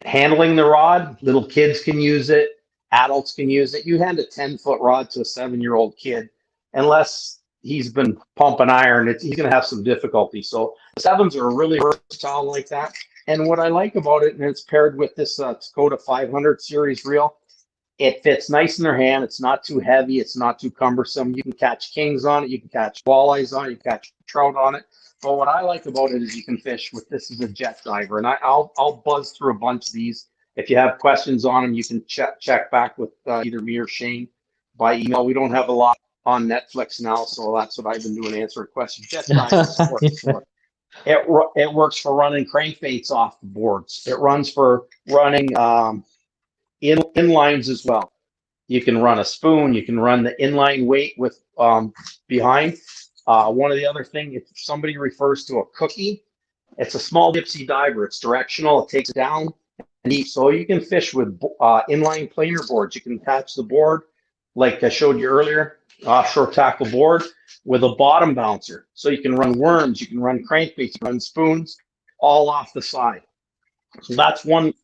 handling the rod, little kids can use it, adults can use it. You hand a 10-foot rod to a 7-year-old kid, unless he's been pumping iron, he's going to have some difficulty. So the 7s are really versatile like that. And what I like about it, and it's paired with this Dakota 500 series reel, it fits nice in their hand. It's not too heavy. It's not too cumbersome. You can catch kings on it. You can catch walleyes on it. You can catch trout on it. But what I like about it is you can fish with this as a jet diver. And I'll buzz through a bunch of these. If you have questions on them, you can check back with either me or Shane by email. We don't have a lot on Netflix now, so that's what I've been doing, answering questions. Jet diver. It works for running crankbaits off the boards. It runs for running inlines as well. You can run a spoon. You can run the inline weight with behind. One of the other thing, if somebody refers to a cookie, it's a small Dipsy Diver. It's directional. It takes it down and deep. So you can fish with inline planer boards. You can attach the board, like I showed you earlier, offshore tackle board with a bottom bouncer. So you can run worms, you can run crankbaits, you can run spoons, all off the side. So that's one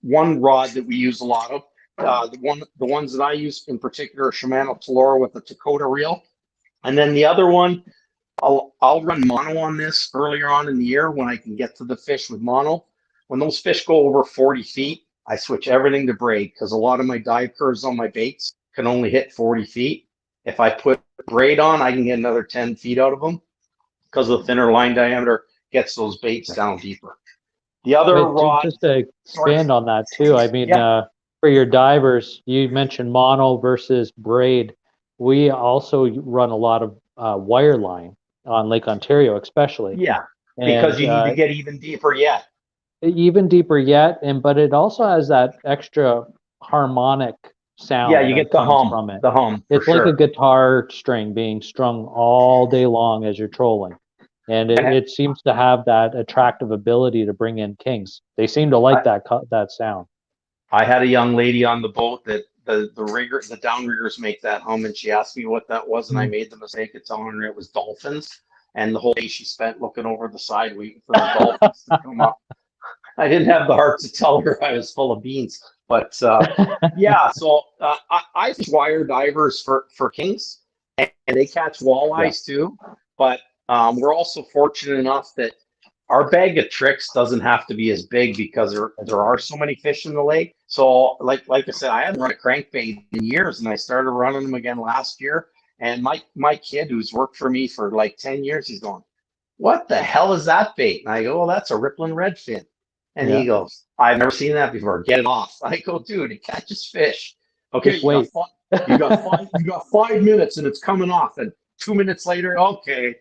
rod that we use a lot of. The ones that I use in particular are Shimano Talora with the Dakota reel. And then the other one, I'll run mono on this earlier on in the year when I can get to the fish with mono. When those fish go over 40 feet, I switch everything to braid because a lot of my dive curves on my baits can only hit 40 feet. If I put braid on, I can get another 10 feet out of them because the thinner line diameter gets those baits down deeper. The other rod, just to expand on that too, I mean, for your divers, you mentioned mono versus braid. We also run a lot of wire line on Lake Ontario, especially. Yeah, because you need to get even deeper yet. But it also has that extra harmonic sound. Yeah, you get the hum from it. The hum. It's like a guitar string being strung all day long as you're trolling. And it seems to have that attractive ability to bring in kings. They seem to like that sound. I had a young lady on the boat that the downriggers make that hum, and she asked me what that was, and I made the mistake of telling her it was dolphins. And the whole day she spent looking over the side waiting for the dolphins to come up. I didn't have the heart to tell her I was full of beans. But yeah, so I fish wire divers for kings, and they catch walleyes too. But we're also fortunate enough that our bag of tricks doesn't have to be as big because there are so many fish in the lake. So like I said, I haven't run a crankbait in years, and I started running them again last year. And my kid, who's worked for me for like 10 years, he's going, "What the hell is that bait?" And I go, "Well, that's a rippling redfin." And he goes, "I've never seen that before. Get it off." I go, "Dude, it catches fish." Okay, you got 5 minutes and it's coming off. And 2 minutes later, okay,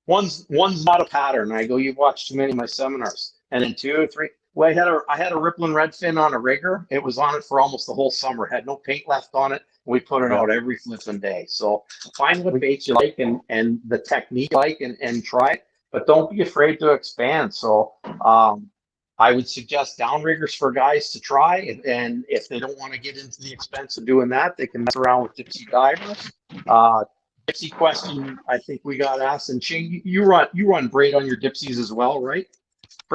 one's not a pattern. I go, "You've watched too many of my seminars." And then 2 or 3. Well, I had a rippling redfin on a rigger. It was on it for almost the whole summer. Had no paint left on it. We put it out every flipping day. So find what baits you like and the technique you like and try it. But don't be afraid to expand. So I would suggest downriggers for guys to try, and if they don't want to get into the expense of doing that, they can mess around with Dipsy Diver. Dipsy question, I think we got asked, and Shane, you run braid on your Dipsies as well, right?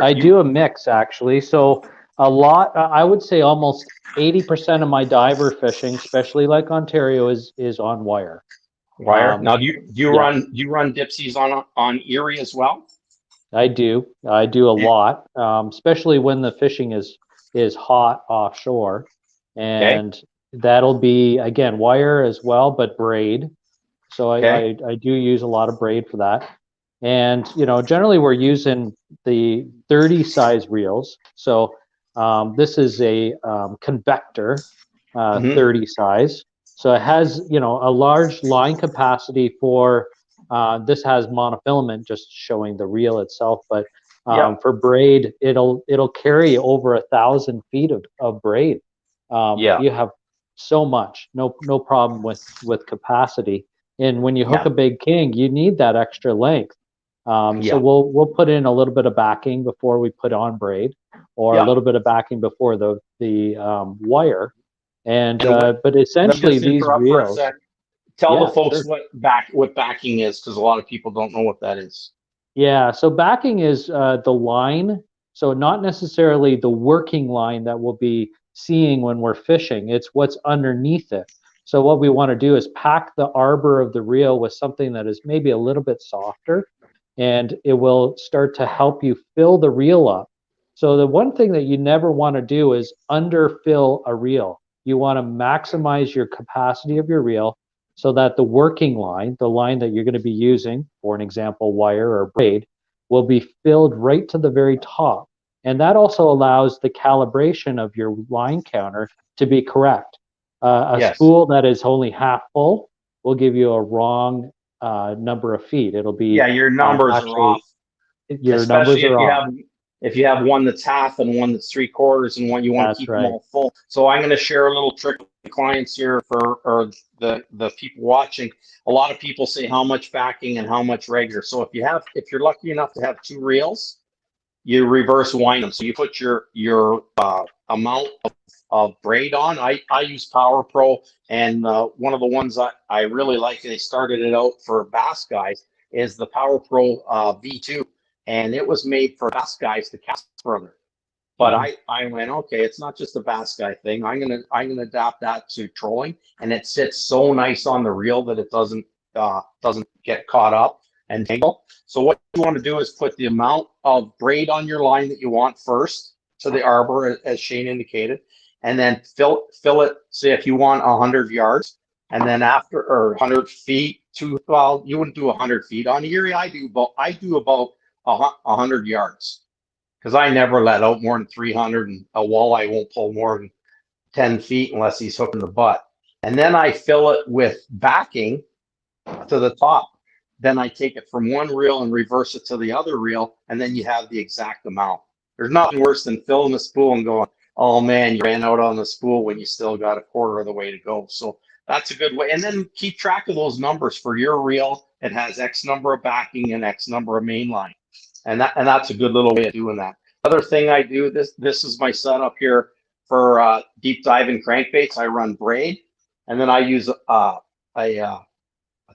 I do a mix actually. So a lot, I would say almost 80% of my diver fishing, especially like Ontario, is on wire. Now, do you run Dipsies on Erie as well? I do a lot, especially when the fishing is hot offshore, and that'll be again wire as well, but braid. So I do use a lot of braid for that, and generally we're using the 30 size reels. So this is a convector 30 size, so it has a large line capacity for. This has monofilament, just showing the reel itself, but for braid, it'll carry over 1,000 feet of braid. You have so much, no problem with capacity. And when you hook Yeah. a big king, you need that extra length. Yeah. So we'll put in a little bit of backing before we put on braid, or a Yeah. little bit of backing before the wire. And And but let me essentially just these interrupt for a reels, sec. Tell the yeah, folks sure. what backing is, because a lot of people don't know what that is. Yeah, so backing is the line. So not necessarily the working line that we'll be seeing when we're fishing. It's what's underneath it. So what we want to do is pack the arbor of the reel with something that is maybe a little bit softer, and it will start to help you fill the reel up. So the one thing that you never want to do is underfill a reel. You want to maximize your capacity of your reel so that the working line, the line that you're going to be using, for an example, wire or braid, will be filled right to the very top. And that also allows the calibration of your line counter to be correct. A Yes. spool that is only half full will give you a wrong number of feet. It'll Yeah, be your numbers are actually, off, your numbers especially are off. if you have one that's half and one that's 3/4 and one you want to That's keep them right. all full. So I'm going to share a little trick with the clients here or the people watching. A lot of people say how much backing and how much regular. So if you're lucky enough to have two reels, you reverse wind them. So you put your amount of braid on. I use Power Pro, and one of the ones I really like, they started it out for bass guys, is the Power Pro V2, and it was made for bass guys to cast further. But Mhm. I went, okay, it's not just a bass guy thing. I'm gonna adapt that to trolling, and it sits so nice on the reel that it doesn't get caught up and tangle. So what you want to do is put the amount of braid on your line that you want first to the arbor, as Shane indicated, and then fill it. Say if you want 100 yards, and then after or 100 feet to, well, you wouldn't do 100 feet on Erie. I do about 100 yards, because I never let out more than 300, and a walleye won't pull more than 10 feet unless he's hooking the butt. And then I fill it with backing to the top. Then I take it from one reel and reverse it to the other reel, and then you have the exact amount. There's nothing worse than filling the spool and going, oh man, you ran out on the spool when you still got a quarter of the way to go. So that's a good way. And then keep track of those numbers for your reel. It has X number of backing and X number of main line. And that's a good little way of doing that. Other thing I do, this is my setup here for deep diving crankbaits. I run braid, and then I use a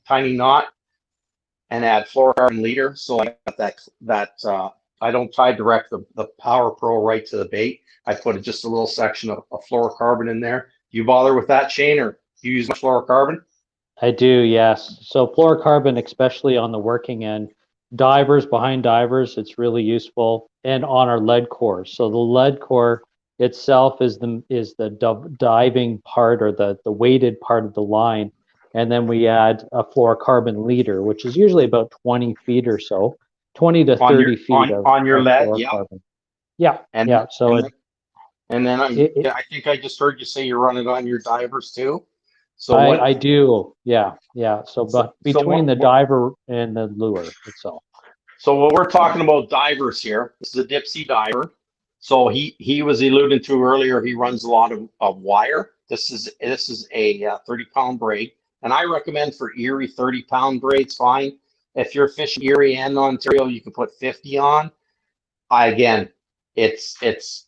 tiny knot and add fluorocarbon leader. So I got that I don't tie direct the Power Pro right to the bait. I put just a little section of fluorocarbon in there. Do you bother with that, Shane, or do you use much fluorocarbon? I do, yes. So fluorocarbon, especially on the working end, divers, behind divers, it's really useful, and on our lead core. So the lead core itself is the diving part, or the weighted part of the line, and then we add a fluorocarbon leader, which is usually about 20 feet or so, 20 to On your 30 feet of on your lead, yeah. fluorocarbon. Yeah, And yeah. So and then it I think I just heard you say you run it on your divers too. So I do, yeah, yeah. So but between the diver and the lure itself. So what we're talking about divers here, this is a Dipsy Diver. So he was alluding to earlier, he runs a lot of wire. This is a 30-pound braid, and I recommend for Erie 30-pound braid's fine. If you're fishing Erie and Ontario, you can put 50 on. Again, it's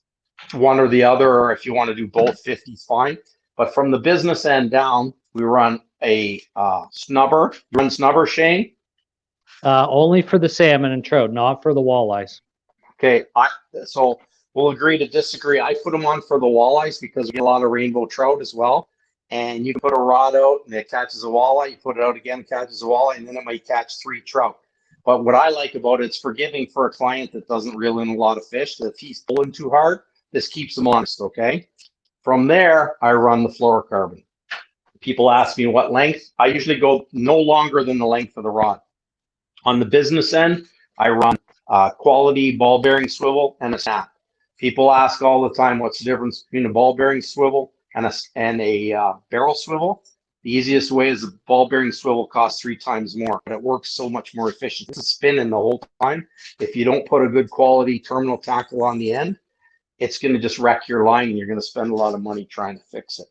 one or the other, or if you want to do both, 50 is fine. But from the business end down, we run a snubber. You run snubber, Shane? Only for the salmon and trout, not for the walleyes. Okay, so we'll agree to disagree. I put them on for the walleyes because we get a lot of rainbow trout as well. And you can put a rod out and it catches a walleye. You put it out again, catches a walleye, and then it might catch 3 trout. But what I like about it, it's forgiving for a client that doesn't reel in a lot of fish. That if he's pulling too hard, this keeps him honest. Okay. From there, I run the fluorocarbon. People ask me what length. I usually go no longer than the length of the rod. On the business end, I run quality ball bearing swivel and a snap. People ask all the time, what's the difference between a ball bearing swivel and a barrel swivel? The easiest way is a ball bearing swivel costs 3 times more, but it works so much more efficient. It's spinning the whole time. If you don't put a good quality terminal tackle on the end, it's going to just wreck your line, and you're going to spend a lot of money trying to fix it.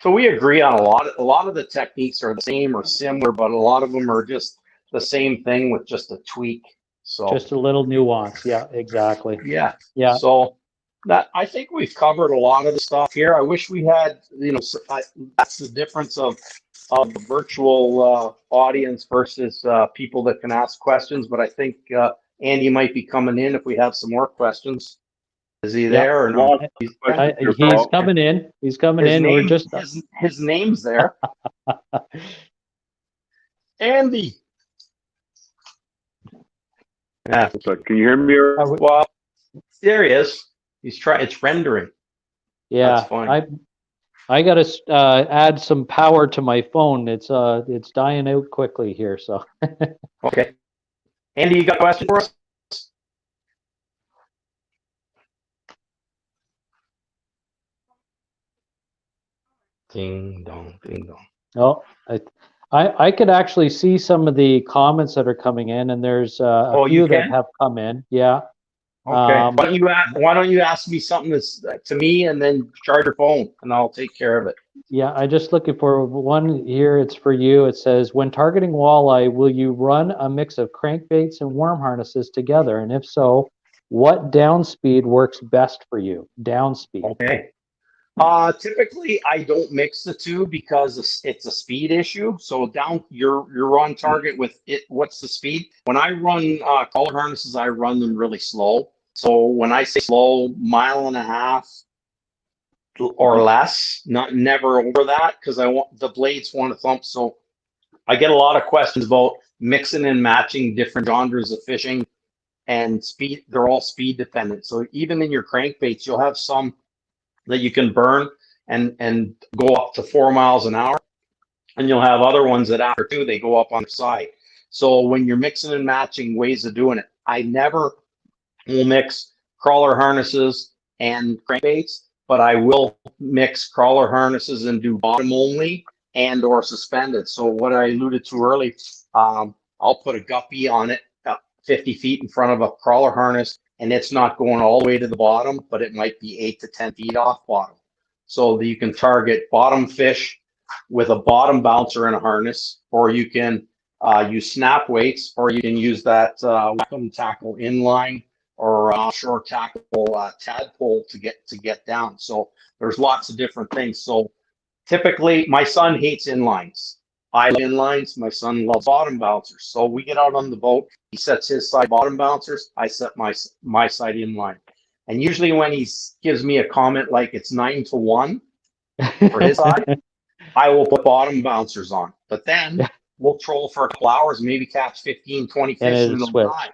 So we agree on a lot of the techniques are the same or similar, but a lot of them are just the same thing with just a tweak. So Just a little nuance. Yeah, exactly. yeah. Yeah. So that I think we've covered a lot of the stuff here. I wish we had, that's the difference of the virtual audience versus people that can ask questions. But I think Andy might be coming in if we have some more questions. Is he there or no? Lots of questions here, He's Paul. coming in. He's coming His in. We're just his name's there. Andy. Yeah. So, can you hear me? Well, there he is. He's trying. It's rendering. yeah. That's fine. I got to add some power to my phone. It's dying out quickly here. So Okay. Andy, you got a question for us? Ding dong, ding dong. oh, I could actually see some of the comments that are coming in, and there's a Oh, you few that can? have come in. Yeah. Okay. Why don't you ask me something that's to me, and then charge your phone, and I'll take care of it. Yeah, I just looking for one here. It's for you. It says, when targeting walleye, will you run a mix of crankbaits and worm harnesses together? And if so, what down speed works best for you? Down speed. Okay. Typically I don't mix the two because it's a speed issue. So you're on target with it. What's the speed? When I run collar harnesses, I run them really slow. So when I say slow, 1.5 miles or less, never over that, because I want the blades want to thump. So I get a lot of questions about mixing and matching different genres of fishing and speed. They're all speed dependent. So even in your crankbaits, you'll have some that you can burn and go up to 4 miles an hour. And you'll have other ones that after 2, they go up on the side. So when you're mixing and matching ways of doing it, I never will mix crawler harnesses and crankbaits, but I will mix crawler harnesses and do bottom only and or suspended. So what I alluded to early, I'll put a guppy on it 50 feet in front of a crawler harness, and it's not going all the way to the bottom, but it might be 8 to 10 feet off bottom. So that you can target bottom fish with a bottom bouncer and a harness, or you can use snap weights, or you can use that Wacom tackle inline or offshore tackle tadpole to get down. So there's lots of different things. So typically, my son hates inlines. I love inlines. My son loves bottom bouncers. So we get out on the boat. He sets his side bottom bouncers. I set my side inline. And usually when he gives me a comment like it's 9-1 for his side, I will put bottom bouncers on. But then we'll troll for a couple hours, maybe catch 15, 20 fish, and they'll die.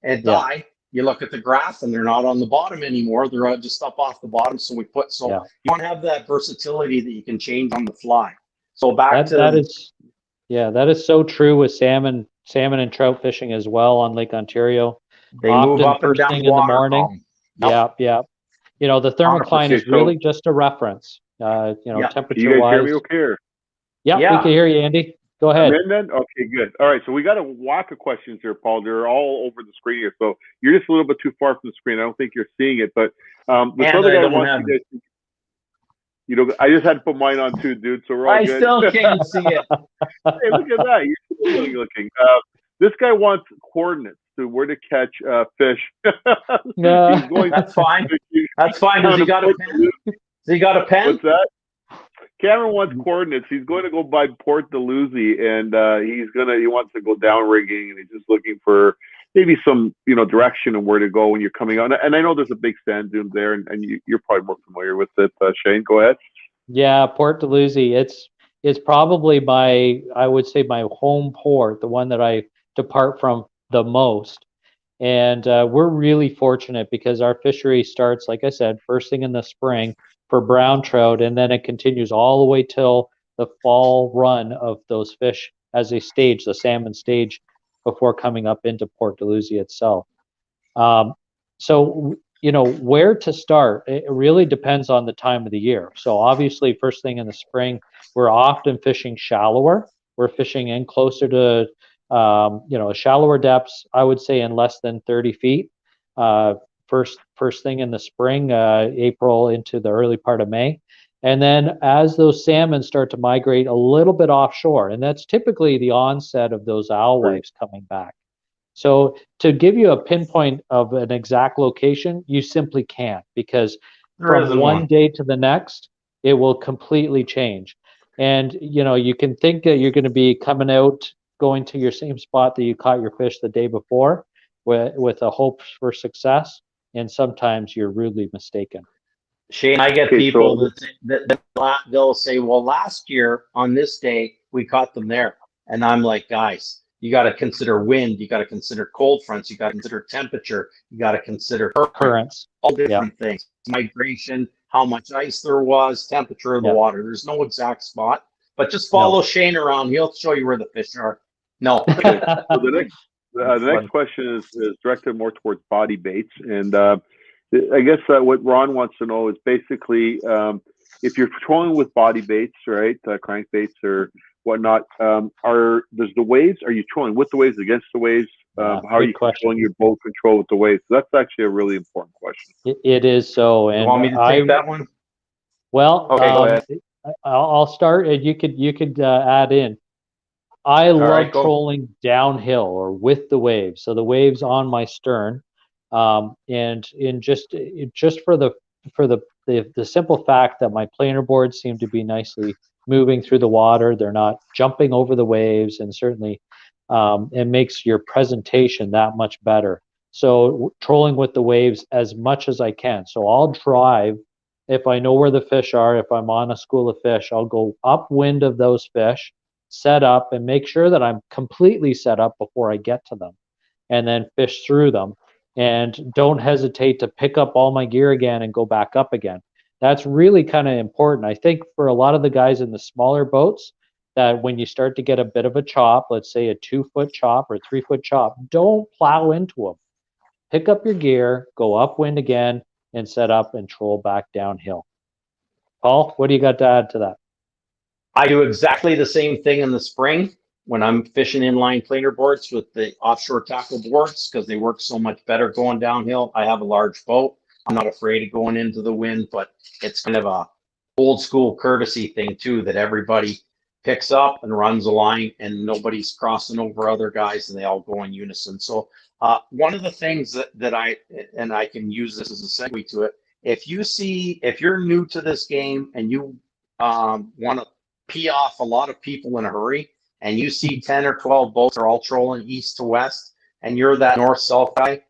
And die. You look at the graph, and they're not on the bottom anymore. They're just up off the bottom. So you want to have that versatility that you can change on the fly. So that is so true with salmon and trout fishing as well on Lake Ontario. They move up and down in the morning. Yep. Yeah. You know, the thermocline is really just a reference. Temperature-wise. You guys hear me okay? Yeah, we can hear you, Andy. Go ahead. Then? Okay, good. All right, so we got a whack of questions here, Paul. They're all over the screen here, so you're just a little bit too far from the screen. I don't think you're seeing it, but this other guy wants you guys. I just had to put mine on too, dude. So we're all good. I still can't see it. Hey, look at that! You're still really looking. This guy wants coordinates to where to catch fish. That's fine. That's fine. Has he got a pen? Has he got a pen? What's that? Cameron wants coordinates. He's going to go by Port Dalhousie, and he wants to go down rigging, and he's just looking for maybe some direction on where to go when you're coming out. And I know there's a big sand dune there, and you're probably more familiar with it. Shane, go ahead. Yeah, Port Dalhousie. It's probably I would say my home port, the one that I depart from the most. And we're really fortunate because our fishery starts, like I said, first thing in the spring for brown trout, and then it continues all the way till the fall run of those fish as they stage, the salmon stage, before coming up into Port Dalhousie itself. So, where to start, it really depends on the time of the year. So obviously, first thing in the spring, we're often fishing shallower. We're fishing in closer to, shallower depths, I would say in less than 30 feet. First thing in the spring, April into the early part of May. And then as those salmon start to migrate a little bit offshore, and that's typically the onset of those alewives coming back. So to give you a pinpoint of an exact location, you simply can't, because There from isn't one one. day to the next, it will completely change. And you can think that you're going to be coming out, going to your same spot that you caught your fish the day before with a hope for success, and sometimes you're rudely mistaken. Shane, I get Okay, people so they'll say, well, last year on this day, we caught them there. And I'm like, guys, you got to consider wind. You got to consider cold fronts. You got to consider temperature. You got to consider current, Currents. all Yeah. different things. Migration, how much ice there was, temperature of the Yeah. water. There's no exact spot, but just No. follow Shane around. He'll show you where the fish are. No. okay, so the next That's the next funny. question is directed more towards body baits, and I guess what Ron wants to know is basically if you're trolling with body baits, right, crankbaits or whatnot, there's the waves. Are you trolling with the waves, against the waves? Yeah, How are good you question. controlling your boat control with the waves? That's actually a really important question. It is so. You And want me to take that one? well, Okay, go ahead. I'll start, and you could add in. I All love right, go. trolling downhill or with the waves. So the waves on my stern, and in just for the simple fact that my planer boards seem to be nicely moving through the water. They're not jumping over the waves, and certainly it makes your presentation that much better. So trolling with the waves as much as I can. So I'll drive if I know where the fish are. If I'm on a school of fish, I'll go upwind of those fish, set up, and make sure that I'm completely set up before I get to them, and then fish through them. And don't hesitate to pick up all my gear again and go back up again. That's really kind of important. I think for a lot of the guys in the smaller boats, that when you start to get a bit of a chop, let's say a 2-foot chop or 3-foot chop, don't plow into them. Pick up your gear, go upwind again, and set up and troll back downhill. Paul, what do you got to add to that? I do exactly the same thing in the spring when I'm fishing inline planer boards with the offshore tackle boards, because they work so much better going downhill. I have a large boat. I'm not afraid of going into the wind, but it's kind of a old school courtesy thing too, that everybody picks up and runs a line and nobody's crossing over other guys, and they all go in unison. So one of the things that I can use this as a segue to it, if you're new to this game and you want to pee off a lot of people in a hurry, and you see 10 or 12 boats are all trolling east to west, and you're that north-south guy,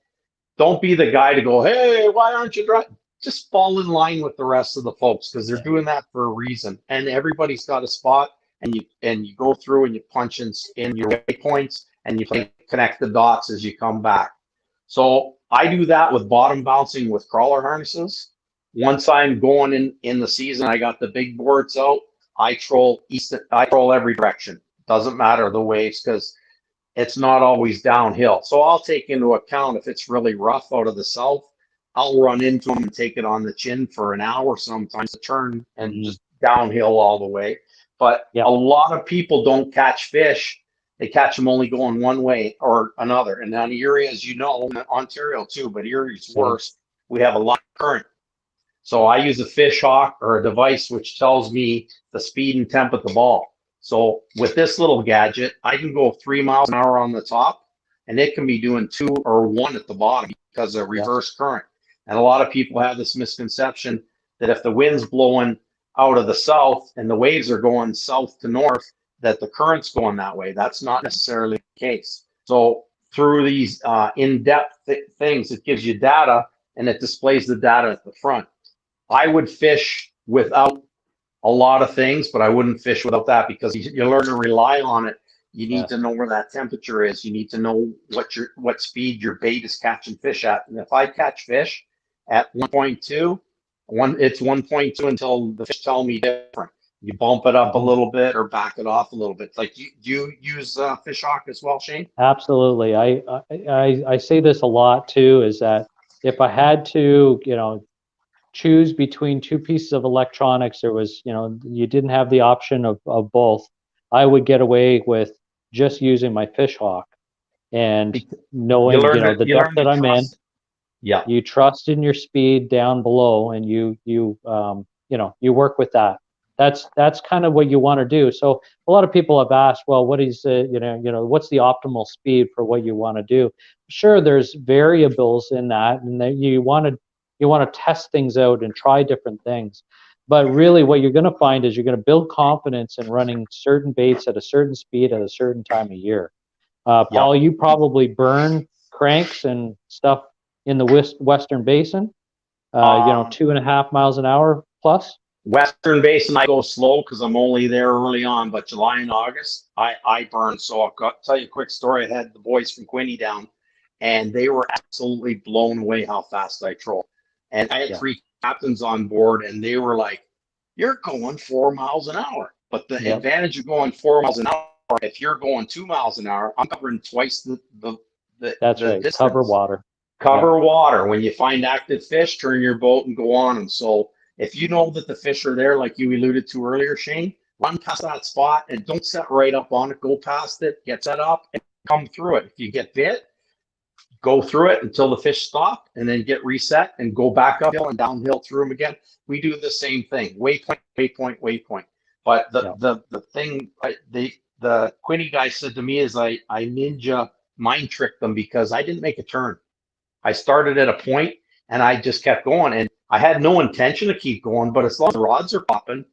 don't be the guy to go, hey, why aren't you driving? Just fall in line with the rest of the folks, because they're doing that for a reason. And everybody's got a spot, and you go through and you punch in your waypoints, and you connect the dots as you come back. So I do that with bottom bouncing with crawler harnesses. Once I'm going in the season, I got the big boards out. I troll every direction. Doesn't matter the waves, because it's not always downhill. So I'll take into account if it's really rough out of the south, I'll run into them and take it on the chin for an hour sometimes to turn and just downhill all the way. But a lot of people don't catch fish. They catch them only going one way or another. And on Erie, as you know, Ontario too, but Erie's worse. We have a lot of current. So I use a fish hawk or a device which tells me the speed and temp of the ball. So with this little gadget, I can go 3 miles an hour on the top, and it can be doing 2 or 1 at the bottom because of reverse current. And a lot of people have this misconception that if the wind's blowing out of the south and the waves are going south to north, that the current's going that way. That's not necessarily the case. So through these in-depth things, it gives you data, and it displays the data at the front. I would fish without a lot of things, but I wouldn't fish without that, because you learn to rely on it. You need to know where that temperature is. You need to know what speed your bait is catching fish at. And if I catch fish at 1.2, it's 1.2 until the fish tell me different. You bump it up a little bit or back it off a little bit. Like, do you use fish hawk as well, Shane? Absolutely. I say this a lot too, is that if I had to, choose between 2 pieces of electronics, there was, you didn't have the option of both, I would get away with just using my fish hawk and knowing, the depth that I'm in. Yeah. You trust in your speed down below, and you you work with that. That's kind of what you want to do. So a lot of people have asked, well, what is what's the optimal speed for what you want to do? Sure, there's variables in that, and that you want to test things out and try different things. But really, what you're going to find is you're going to build confidence in running certain baits at a certain speed at a certain time of year. Paul, you probably burn cranks and stuff in the Western Basin, 2.5 miles an hour plus. Western Basin, I go slow because I'm only there early on, but July and August, I burn. So I'll tell you a quick story. I had the boys from Quinny down, and they were absolutely blown away how fast I troll. And I had 3 captains on board, and they were like, "You're going 4 miles an hour." But the advantage of going 4 miles an hour, if you're going 2 miles an hour, I'm covering twice the That's right. distance. Cover water. Cover water. When you find active fish, turn your boat and go on them. So if you know that the fish are there, like you alluded to earlier, Shane, run past that spot and don't set right up on it. Go past it, get set up, and come through it. If you get bit, go through it until the fish stop, and then get reset and go back uphill and downhill through them again. We do the same thing. Waypoint, waypoint, waypoint. But the thing the Quinny guy said to me is I ninja mind tricked them because I didn't make a turn. I started at a point and I just kept going, and I had no intention to keep going, but as long as the rods are popping,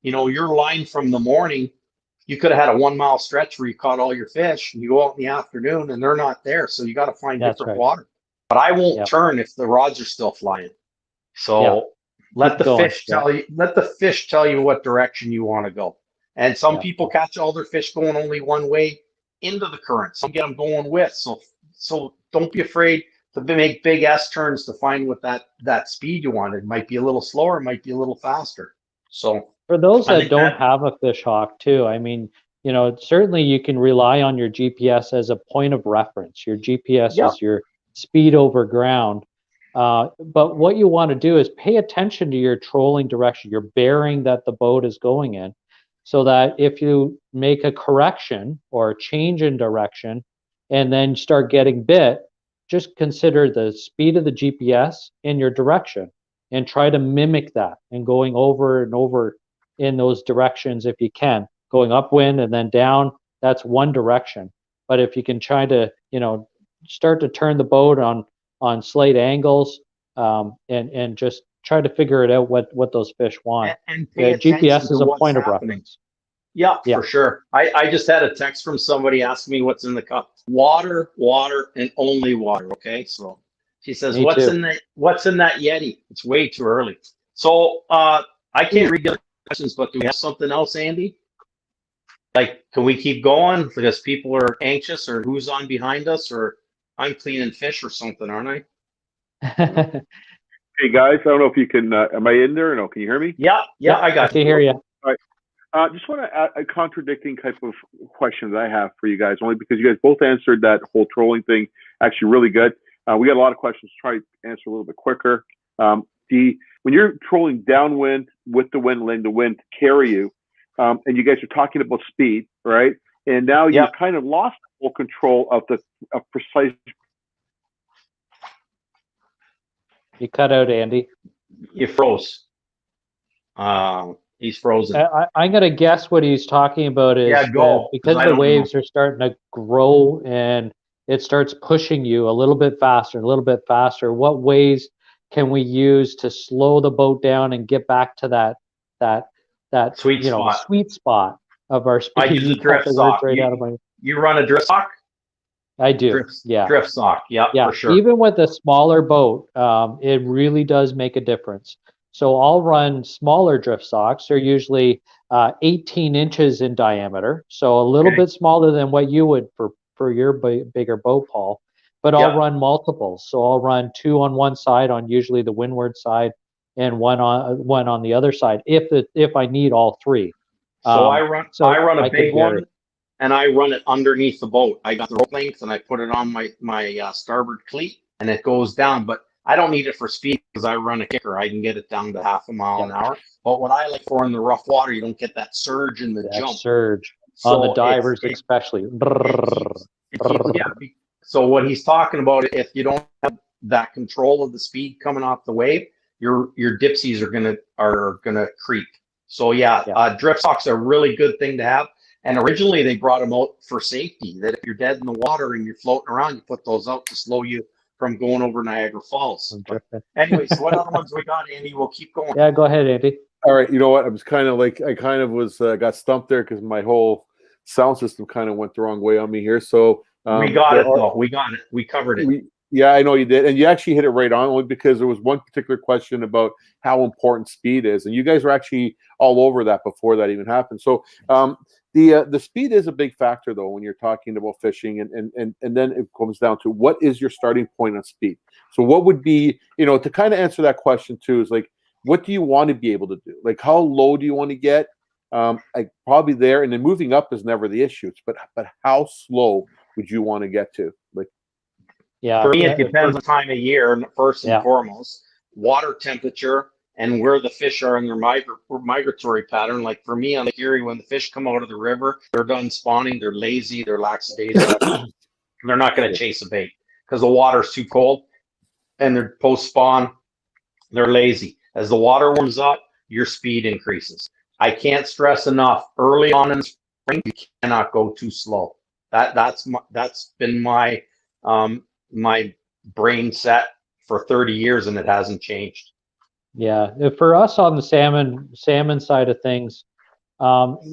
your line from the morning, you could have had a 1 mile stretch where you caught all your fish, and you go out in the afternoon and they're not there. So you got to find different water. But I won't turn if the rods are still flying. So let the fish tell you what direction you want to go. And some people catch all their fish going only one way into the current. Some get them going with. So don't be afraid to make big S turns to find what that speed you want. It might be a little slower, it might be a little faster. So for those that don't have a fish hawk too, I mean, certainly you can rely on your GPS as a point of reference. Your GPS is your speed over ground. But what you want to do is pay attention to your trolling direction, your bearing that the boat is going in, so that if you make a correction or a change in direction and then start getting bit, just consider the speed of the GPS in your direction and try to mimic that and going over and over in those directions if you can. Going upwind and then down, that's one direction. But if you can try to, start to turn the boat on slight angles and just try to figure it out what those fish want. And GPS is a point of reference. Yeah, for sure. I just had a text from somebody asking me what's in the cup. Water, and only water. Okay, so she says, "What's in that Yeti?" It's way too early. So I can't read the other questions, but do we have something else, Andy? Like, can we keep going because people are anxious, or who's on behind us, or I'm cleaning fish or something, aren't I? Hey guys, I don't know if you can. Am I in there? No, can you hear me? Yeah, I got you. I can hear you. All right. Just want to add a contradicting type of questions I have for you guys, only because you guys both answered that whole trolling thing actually really good. We got a lot of questions to try to answer a little bit quicker. When you're trolling downwind with the wind, letting the wind carry you, and you guys are talking about speed, right? And now you've kind of lost full control of precise. You cut out, Andy. You froze. He's frozen. I'm going to guess what he's talking about is because the waves are starting to grow and it starts pushing you a little bit faster. What ways can we use to slow the boat down and get back to that sweet spot of our speed? I use a drift sock. You run a drift sock? I do. Drift sock. Yeah, for sure. Even with a smaller boat, it really does make a difference. So I'll run smaller drift socks. They're usually 18 inches in diameter, so a little bit smaller than what you would for your bigger boat, Paul. But I'll run multiples. So I'll run 2 on one side, on usually the windward side, and one on the other side if I need all 3. So I run a big one, and I run it underneath the boat. I got the rope length, and I put it on my starboard cleat, and it goes down. But I don't need it for speed because I run a kicker. I can get it down to 0.5 mile an hour. But what I like for in the rough water, you don't get that surge in the jump. Surge on the divers, especially. So what he's talking about, if you don't have that control of the speed coming off the wave, your dipsies are gonna creep. So yeah, drift socks are a really good thing to have. And originally they brought them out for safety, that if you're dead in the water and you're floating around, you put those out to slow you from going over Niagara Falls. Anyways, what other ones we got, Andy? We'll keep going. Yeah, go ahead, Andy. All right, you know what? I was kind of like, I kind of was got stumped there because my whole sound system kind of went the wrong way on me here. So we got it, though. We got it. We covered it. Yeah, I know you did, and you actually hit it right on, only because there was one particular question about how important speed is, and you guys were actually all over that before that even happened. So the speed is a big factor, though, when you're talking about fishing, and then it comes down to what is your starting point on speed. So what would be, to kind of answer that question too, is like, what do you want to be able to do? Like, how low do you want to get? Probably there, and then moving up is never the issue. But how slow would you want to get to? Like, for me, it depends on time of year, first and foremost, water temperature, and where the fish are in their migratory pattern. Like for me on Lake Erie, when the fish come out of the river, they're done spawning, they're lazy, they're lackadaisical. They're not going to chase a bait because the water's too cold, and they're post-spawn, they're lazy. As the water warms up, your speed increases. I can't stress enough, early on in the spring, you cannot go too slow. That's been my my brain set for 30 years, and it hasn't changed. Yeah, for us on the salmon side of things,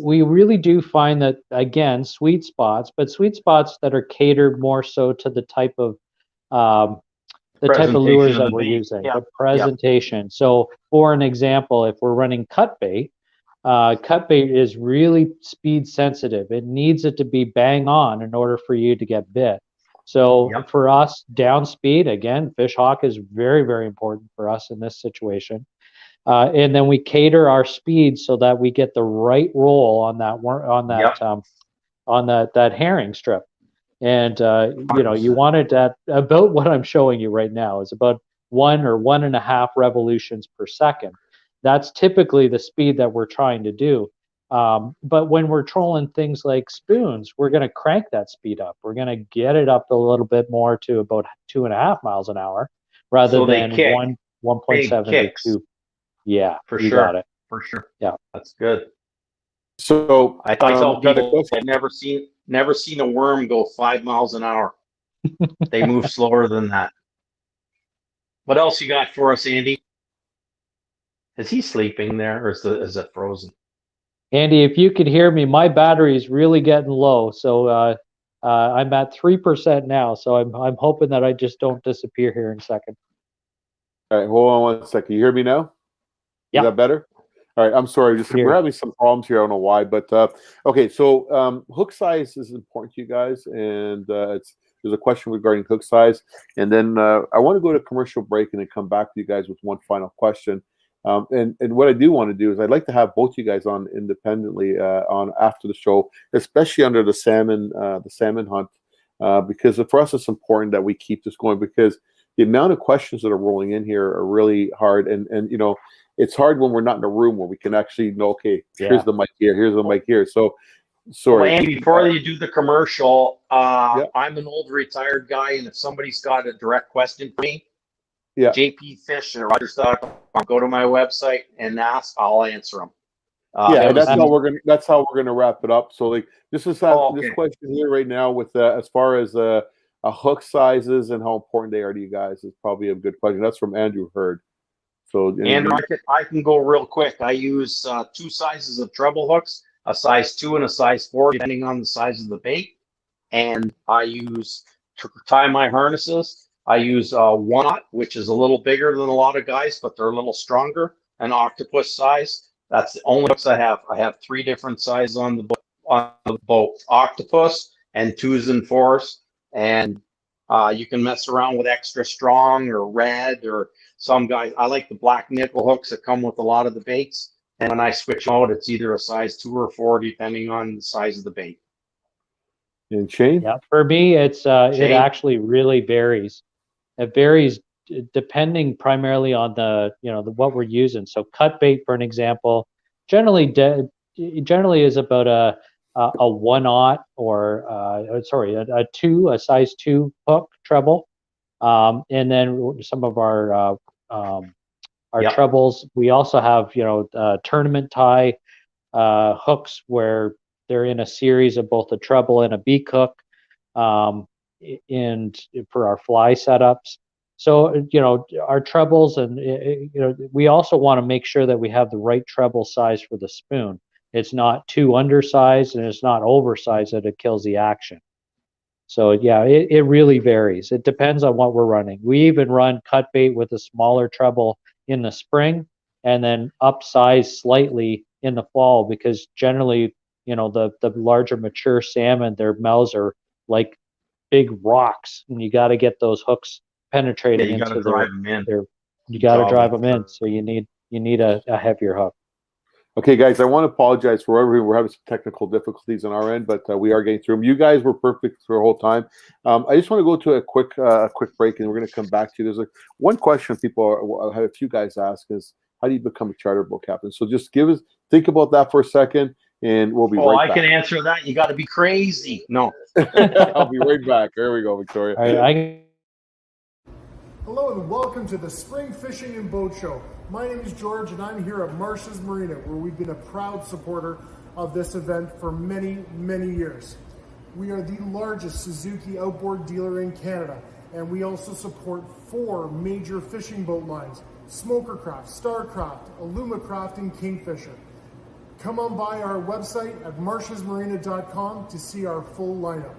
we really do find that, again, sweet spots that are catered more so to the type of lures that we're using, the presentation. So for an example, if we're running cut bait is really speed sensitive. It needs it to be bang on in order for you to get bit. So for us, down speed, again, fish hawk is very, very important for us in this situation. And then we cater our speed so that we get the right roll on that herring strip. And you want it at about what I'm showing you right now is about 1 or 1.5 revolutions per second. That's typically the speed that we're trying to do. But when we're trolling things like spoons, we're going to crank that speed up. We're going to get it up a little bit more to about 2.5 miles an hour rather than 1.7 to 2. Yeah, for you sure. got it. For sure. Yeah, that's good. So I tell people I've never seen a worm go 5 miles an hour. They move slower than that. What else you got for us, Andy? Is he sleeping there, or is it frozen? Andy, if you could hear me, my battery is really getting low. So I'm at 3% now. So I'm hoping that I just don't disappear here in a second. All right, hold on 1 second. You hear me now? Yeah. Is that better? All right, I'm sorry. We're having some problems here. I don't know why, but okay. So hook size is important to you guys, and there's a question regarding hook size, and then I want to go to commercial break and then come back to you guys with one final question. And what I do want to do is I'd like to have both you guys on independently on after the show, especially under the salmon hunt, because for us it's important that we keep this going because the amount of questions that are rolling in here are really hard, and it's hard when we're not in a room where we can actually know, okay, here's the mic here, here's the mic here. So sorry. Well, Andy, before you do the commercial, I'm an old retired guy, and if somebody's got a direct question for me, JP Fish and Rogers.com, go to my website and ask. I'll answer them. That's how we're gonna wrap it up. So like this question here right now with as far as hook sizes and how important they are to you guys is probably a good question. That's from Andrew Hurd. So Andrew, I can go real quick. I use 2 sizes of treble hooks, a size 2 and a size 4, depending on the size of the bait. And I use to tie my harnesses. I use 1/0, which is a little bigger than a lot of guys, but they're a little stronger. An octopus size. That's the only hooks I have. I have 3 different sizes on the boat: octopus and 2s and 4s. And you can mess around with extra strong or red or some guys. I like the black nickel hooks that come with a lot of the baits. And when I switch out, it's either a size 2 or 4, depending on the size of the bait. And Shane? Yeah, for me, it actually really varies. It varies depending primarily on what we're using. So cut bait, for an example, generally is about a 1/0 or a size 2 hook treble, and then some of our our Yep. trebles. We also have, tournament tie hooks where they're in a series of both a treble and a beak hook, and for our fly setups. So, our trebles, and we also want to make sure that we have the right treble size for the spoon. It's not too undersized and it's not oversized that it kills the action. So yeah, it really varies. It depends on what we're running. We even run cut bait with a smaller treble in the spring and then upsize slightly in the fall, because generally, the larger mature salmon, their mouths are like big rocks, and you got to get those hooks Yeah, penetrating you got to into drive them in. you got to Job drive well them in. done. So you need a heavier hook. Okay, guys, I want to apologize for everything. We're having some technical difficulties on our end, but we are getting through them. You guys were perfect through the whole time. I just want to go to a quick break, and we're going to come back to you. There's one question I had a few guys ask is, how do you become a charter boat captain? So just think about that for a second, and we'll be right back. I can answer that. You got to be crazy. No. I'll be right back. There we go, Victoria. All right, Hello and welcome to the Spring Fishing and Boat Show. My name is George and I'm here at Marsh's Marina, where we've been a proud supporter of this event for many, many years. We are the largest Suzuki outboard dealer in Canada, and we also support 4 major fishing boat lines: Smokercraft, Starcraft, Alumacraft, and Kingfisher. Come on by our website at marshesmarina.com to see our full lineup.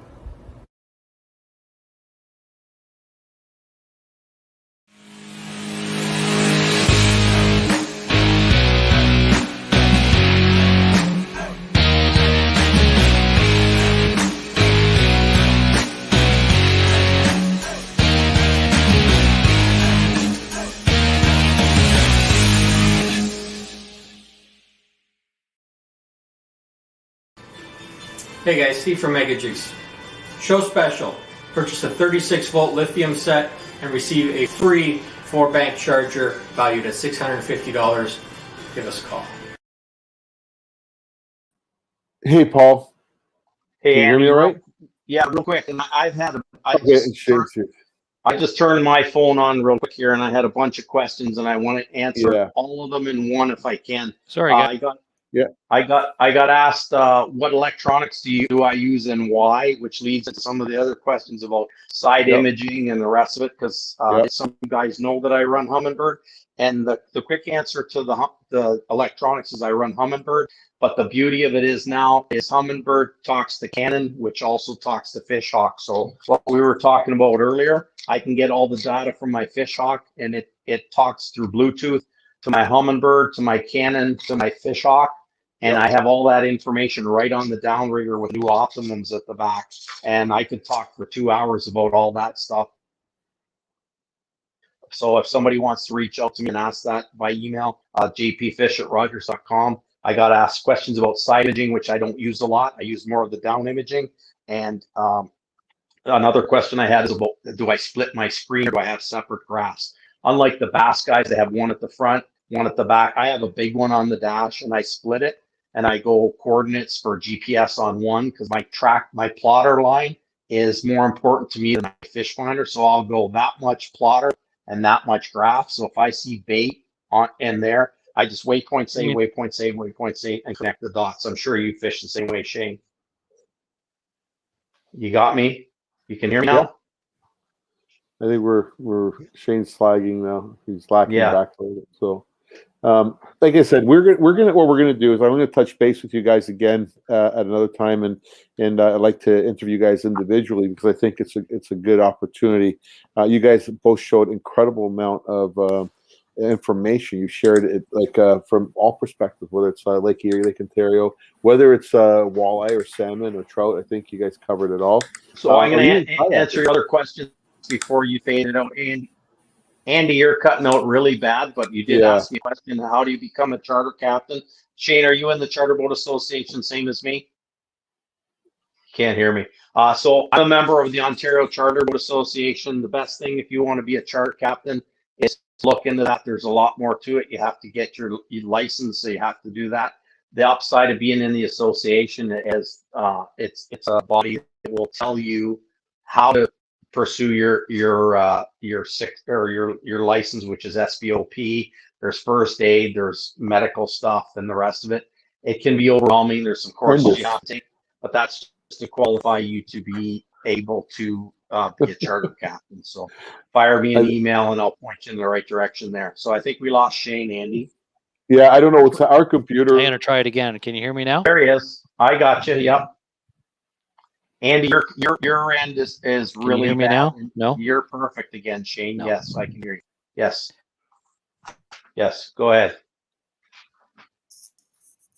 Hey guys, Steve from Mega Jigs. Show special. Purchase a 36-volt lithium set and receive a free 4-bank charger valued at $650. Give us a call. Hey, Paul. Hey, Can you hear me all right? Yeah, real quick. And I just turned my phone on real quick here, and I had a bunch of questions, and I want to answer all of them in one if I can. Sorry, guys. I got asked what electronics do I use and why, which leads to some of the other questions about side imaging and the rest of it, because some guys know that I run Humminbird, and the quick answer to the electronics is I run Humminbird. But the beauty of it is now is Humminbird talks to Canon, which also talks to Fishhawk. So what we were talking about earlier, I can get all the data from my Fishhawk, and it talks through Bluetooth to my Humminbird, to my Canon, to my Fishhawk. And I have all that information right on the downrigger with new optimums at the back. And I could talk for 2 hours about all that stuff. So if somebody wants to reach out to me and ask that by email, jpfish@rogers.com. I got asked questions about side imaging, which I don't use a lot. I use more of the down imaging. And another question I had is about, do I split my screen or do I have separate graphs? Unlike the bass guys, they have one at the front, one at the back. I have a big one on the dash, and I split it. And I go coordinates for GPS on one, because my plotter line is more important to me than my fish finder. So I'll go that much plotter and that much graph. So if I see bait in there, I just waypoint save, waypoint save, waypoint save, and connect the dots. I'm sure you fish the same way, Shane. You got me? You can hear me now? I think we're Shane's flagging now. He's lacking back a little bit. So like I said, what we're gonna do is I'm gonna touch base with you guys again at another time, and I'd like to interview you guys individually, because I think it's a good opportunity. You guys both showed incredible amount of information. You shared it from all perspectives, whether it's Lake Erie, Lake Ontario, whether it's walleye or salmon or trout. I think you guys covered it all. So I'm going to answer your other questions before you fade it out. Andy, you're cutting out really bad, but you did ask me a question. How do you become a charter captain? Shane, are you in the Charter Boat Association, same as me? Can't hear me. So I'm a member of the Ontario Charter Boat Association. The best thing if you want to be a charter captain is look into that. There's a lot more to it. You have to get your license, so you have to do that. The upside of being in the association is it's a body that will tell you how to pursue your license, which is SBOP. there's first aid, there's medical stuff, and the rest of it. It can be overwhelming. There's some courses you have to take, but that's just to qualify you to be able to be a charter captain. So fire me an email and I'll point you in the right direction there. So I think we lost Shane, Andy. Yeah, I don't know. It's our computer. I'm going to try it again. Can you hear me now? There he is. I got you. Yep. Andy, your end is really Can you hear me bad. now? No. You're perfect again, Shane. No. Yes, I can hear you. Yes. Yes, go ahead.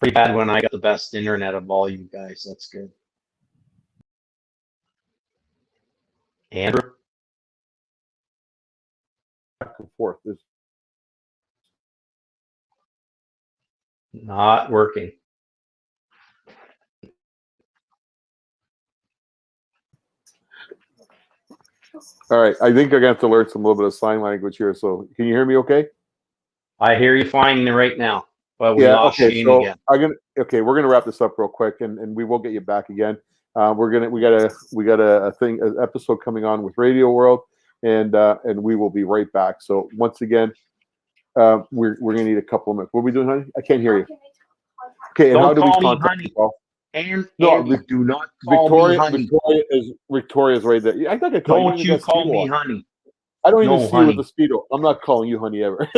Pretty bad when I got the best internet of all you guys. That's good. Andrew? Back and forth. Not working. All right, I think I'm gonna have to learn some little bit of sign language here. So, can you hear me? Okay. I hear you fine right now, but we lost Shane again. We're gonna wrap this up real quick, and we will get you back again. We got an episode coming on with Radio World, and we will be right back. So once again, we're gonna need a couple of minutes. What are we doing, honey? I can't hear you. Okay, and how do we contact you, Paul? And do not call me honey. Victoria's right there. I think I call Don't you call me honey. I don't even see you with the Speedo. I'm not calling you honey ever.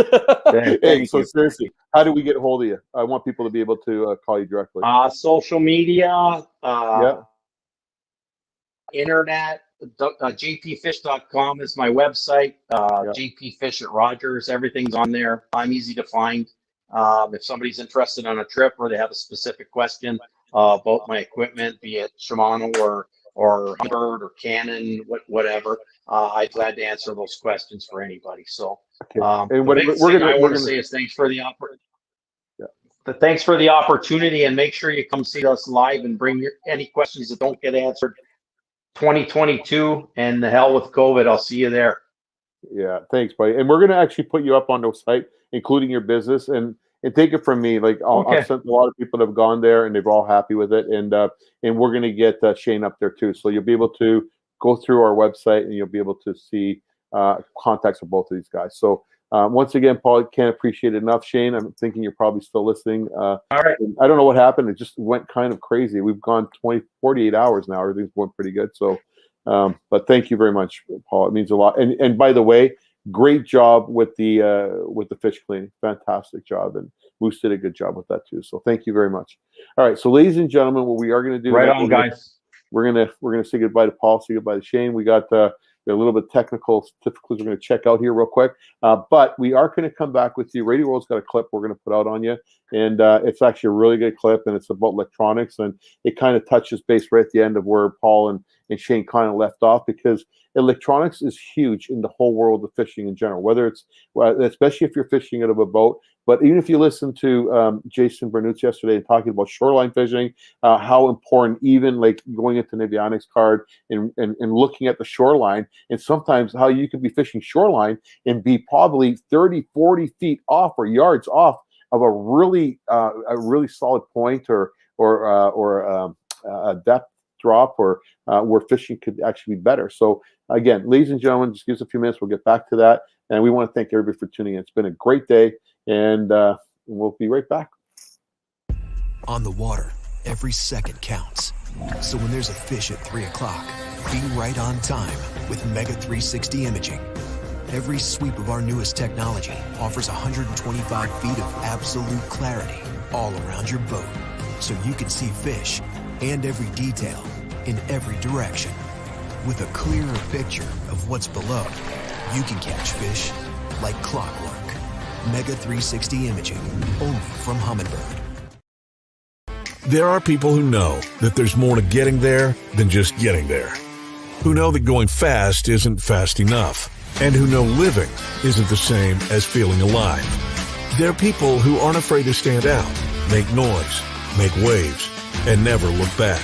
Hey, so seriously, how do we get a hold of you? I want people to be able to call you directly. Social media, internet, jpfish.com is my website. jpfish at Rogers, everything's on there. I'm easy to find. If somebody's interested on a trip or they have a specific question about my equipment, be it Shimano or Humminbird or Canon, whatever, I'm glad to answer those questions for anybody. So, and what I want to say is thanks for the opportunity, and make sure you come see us live and bring any questions that don't get answered. 2022 and the hell with COVID. I'll see you there. Yeah, thanks, buddy. And we're going to actually put you up on the site, including your business, and take it from me. Like I've sent a lot of people that have gone there, and they're all happy with it. And we're going to get Shane up there too, so you'll be able to go through our website and you'll be able to see contacts of both of these guys. So once again, Paul, can't appreciate it enough. Shane, I'm thinking you're probably still listening. All right. I don't know what happened. It just went kind of crazy. We've gone 48 hours now. Everything's going pretty good. So, but thank you very much, Paul. It means a lot. And by the way, great job with the fish cleaning. Fantastic job. And Moose did a good job with that too. So thank you very much. All right. So ladies and gentlemen, what we are going to do. Right on, guys. We're gonna say goodbye to Paul, say goodbye to Shane. We got a little bit of technical difficulties we're going to check out here real quick. But we are going to come back with you. Radio World's got a clip we're going to put out on you. And it's actually a really good clip, and it's about electronics. And it kind of touches base right at the end of where Paul and Shane kind of left off, because electronics is huge in the whole world of fishing in general, whether it's, especially if you're fishing out of a boat. But even if you listen to Jason Bernucci yesterday talking about shoreline fishing, how important even like going into an avionics card and looking at the shoreline, and sometimes how you could be fishing shoreline and be probably 30, 40 feet off or yards off of a really solid point or a depth drop, or where fishing could actually be better. So again, ladies and gentlemen, just give us a few minutes. We'll get back to that. And we want to thank everybody for tuning in. It's been a great day, and we'll be right back. On the water, every second counts. So when there's a fish at 3 o'clock, be right on time with Mega 360 imaging. Every sweep of our newest technology offers 125 feet of absolute clarity all around your boat, so you can see fish and every detail in every direction. With a clearer picture of what's below, you can catch fish like clockwork. Mega 360 imaging, only from Humminbird. There are people who know that there's more to getting there than just getting there. Who know that going fast isn't fast enough. And who know living isn't the same as feeling alive. There are people who aren't afraid to stand out, make noise, make waves, and never look back.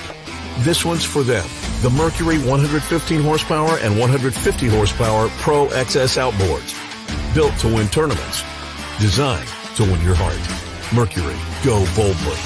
This one's for them. The Mercury 115 horsepower and 150 horsepower Pro XS outboards. Built to win tournaments. Designed to win your heart. Mercury, go boldly.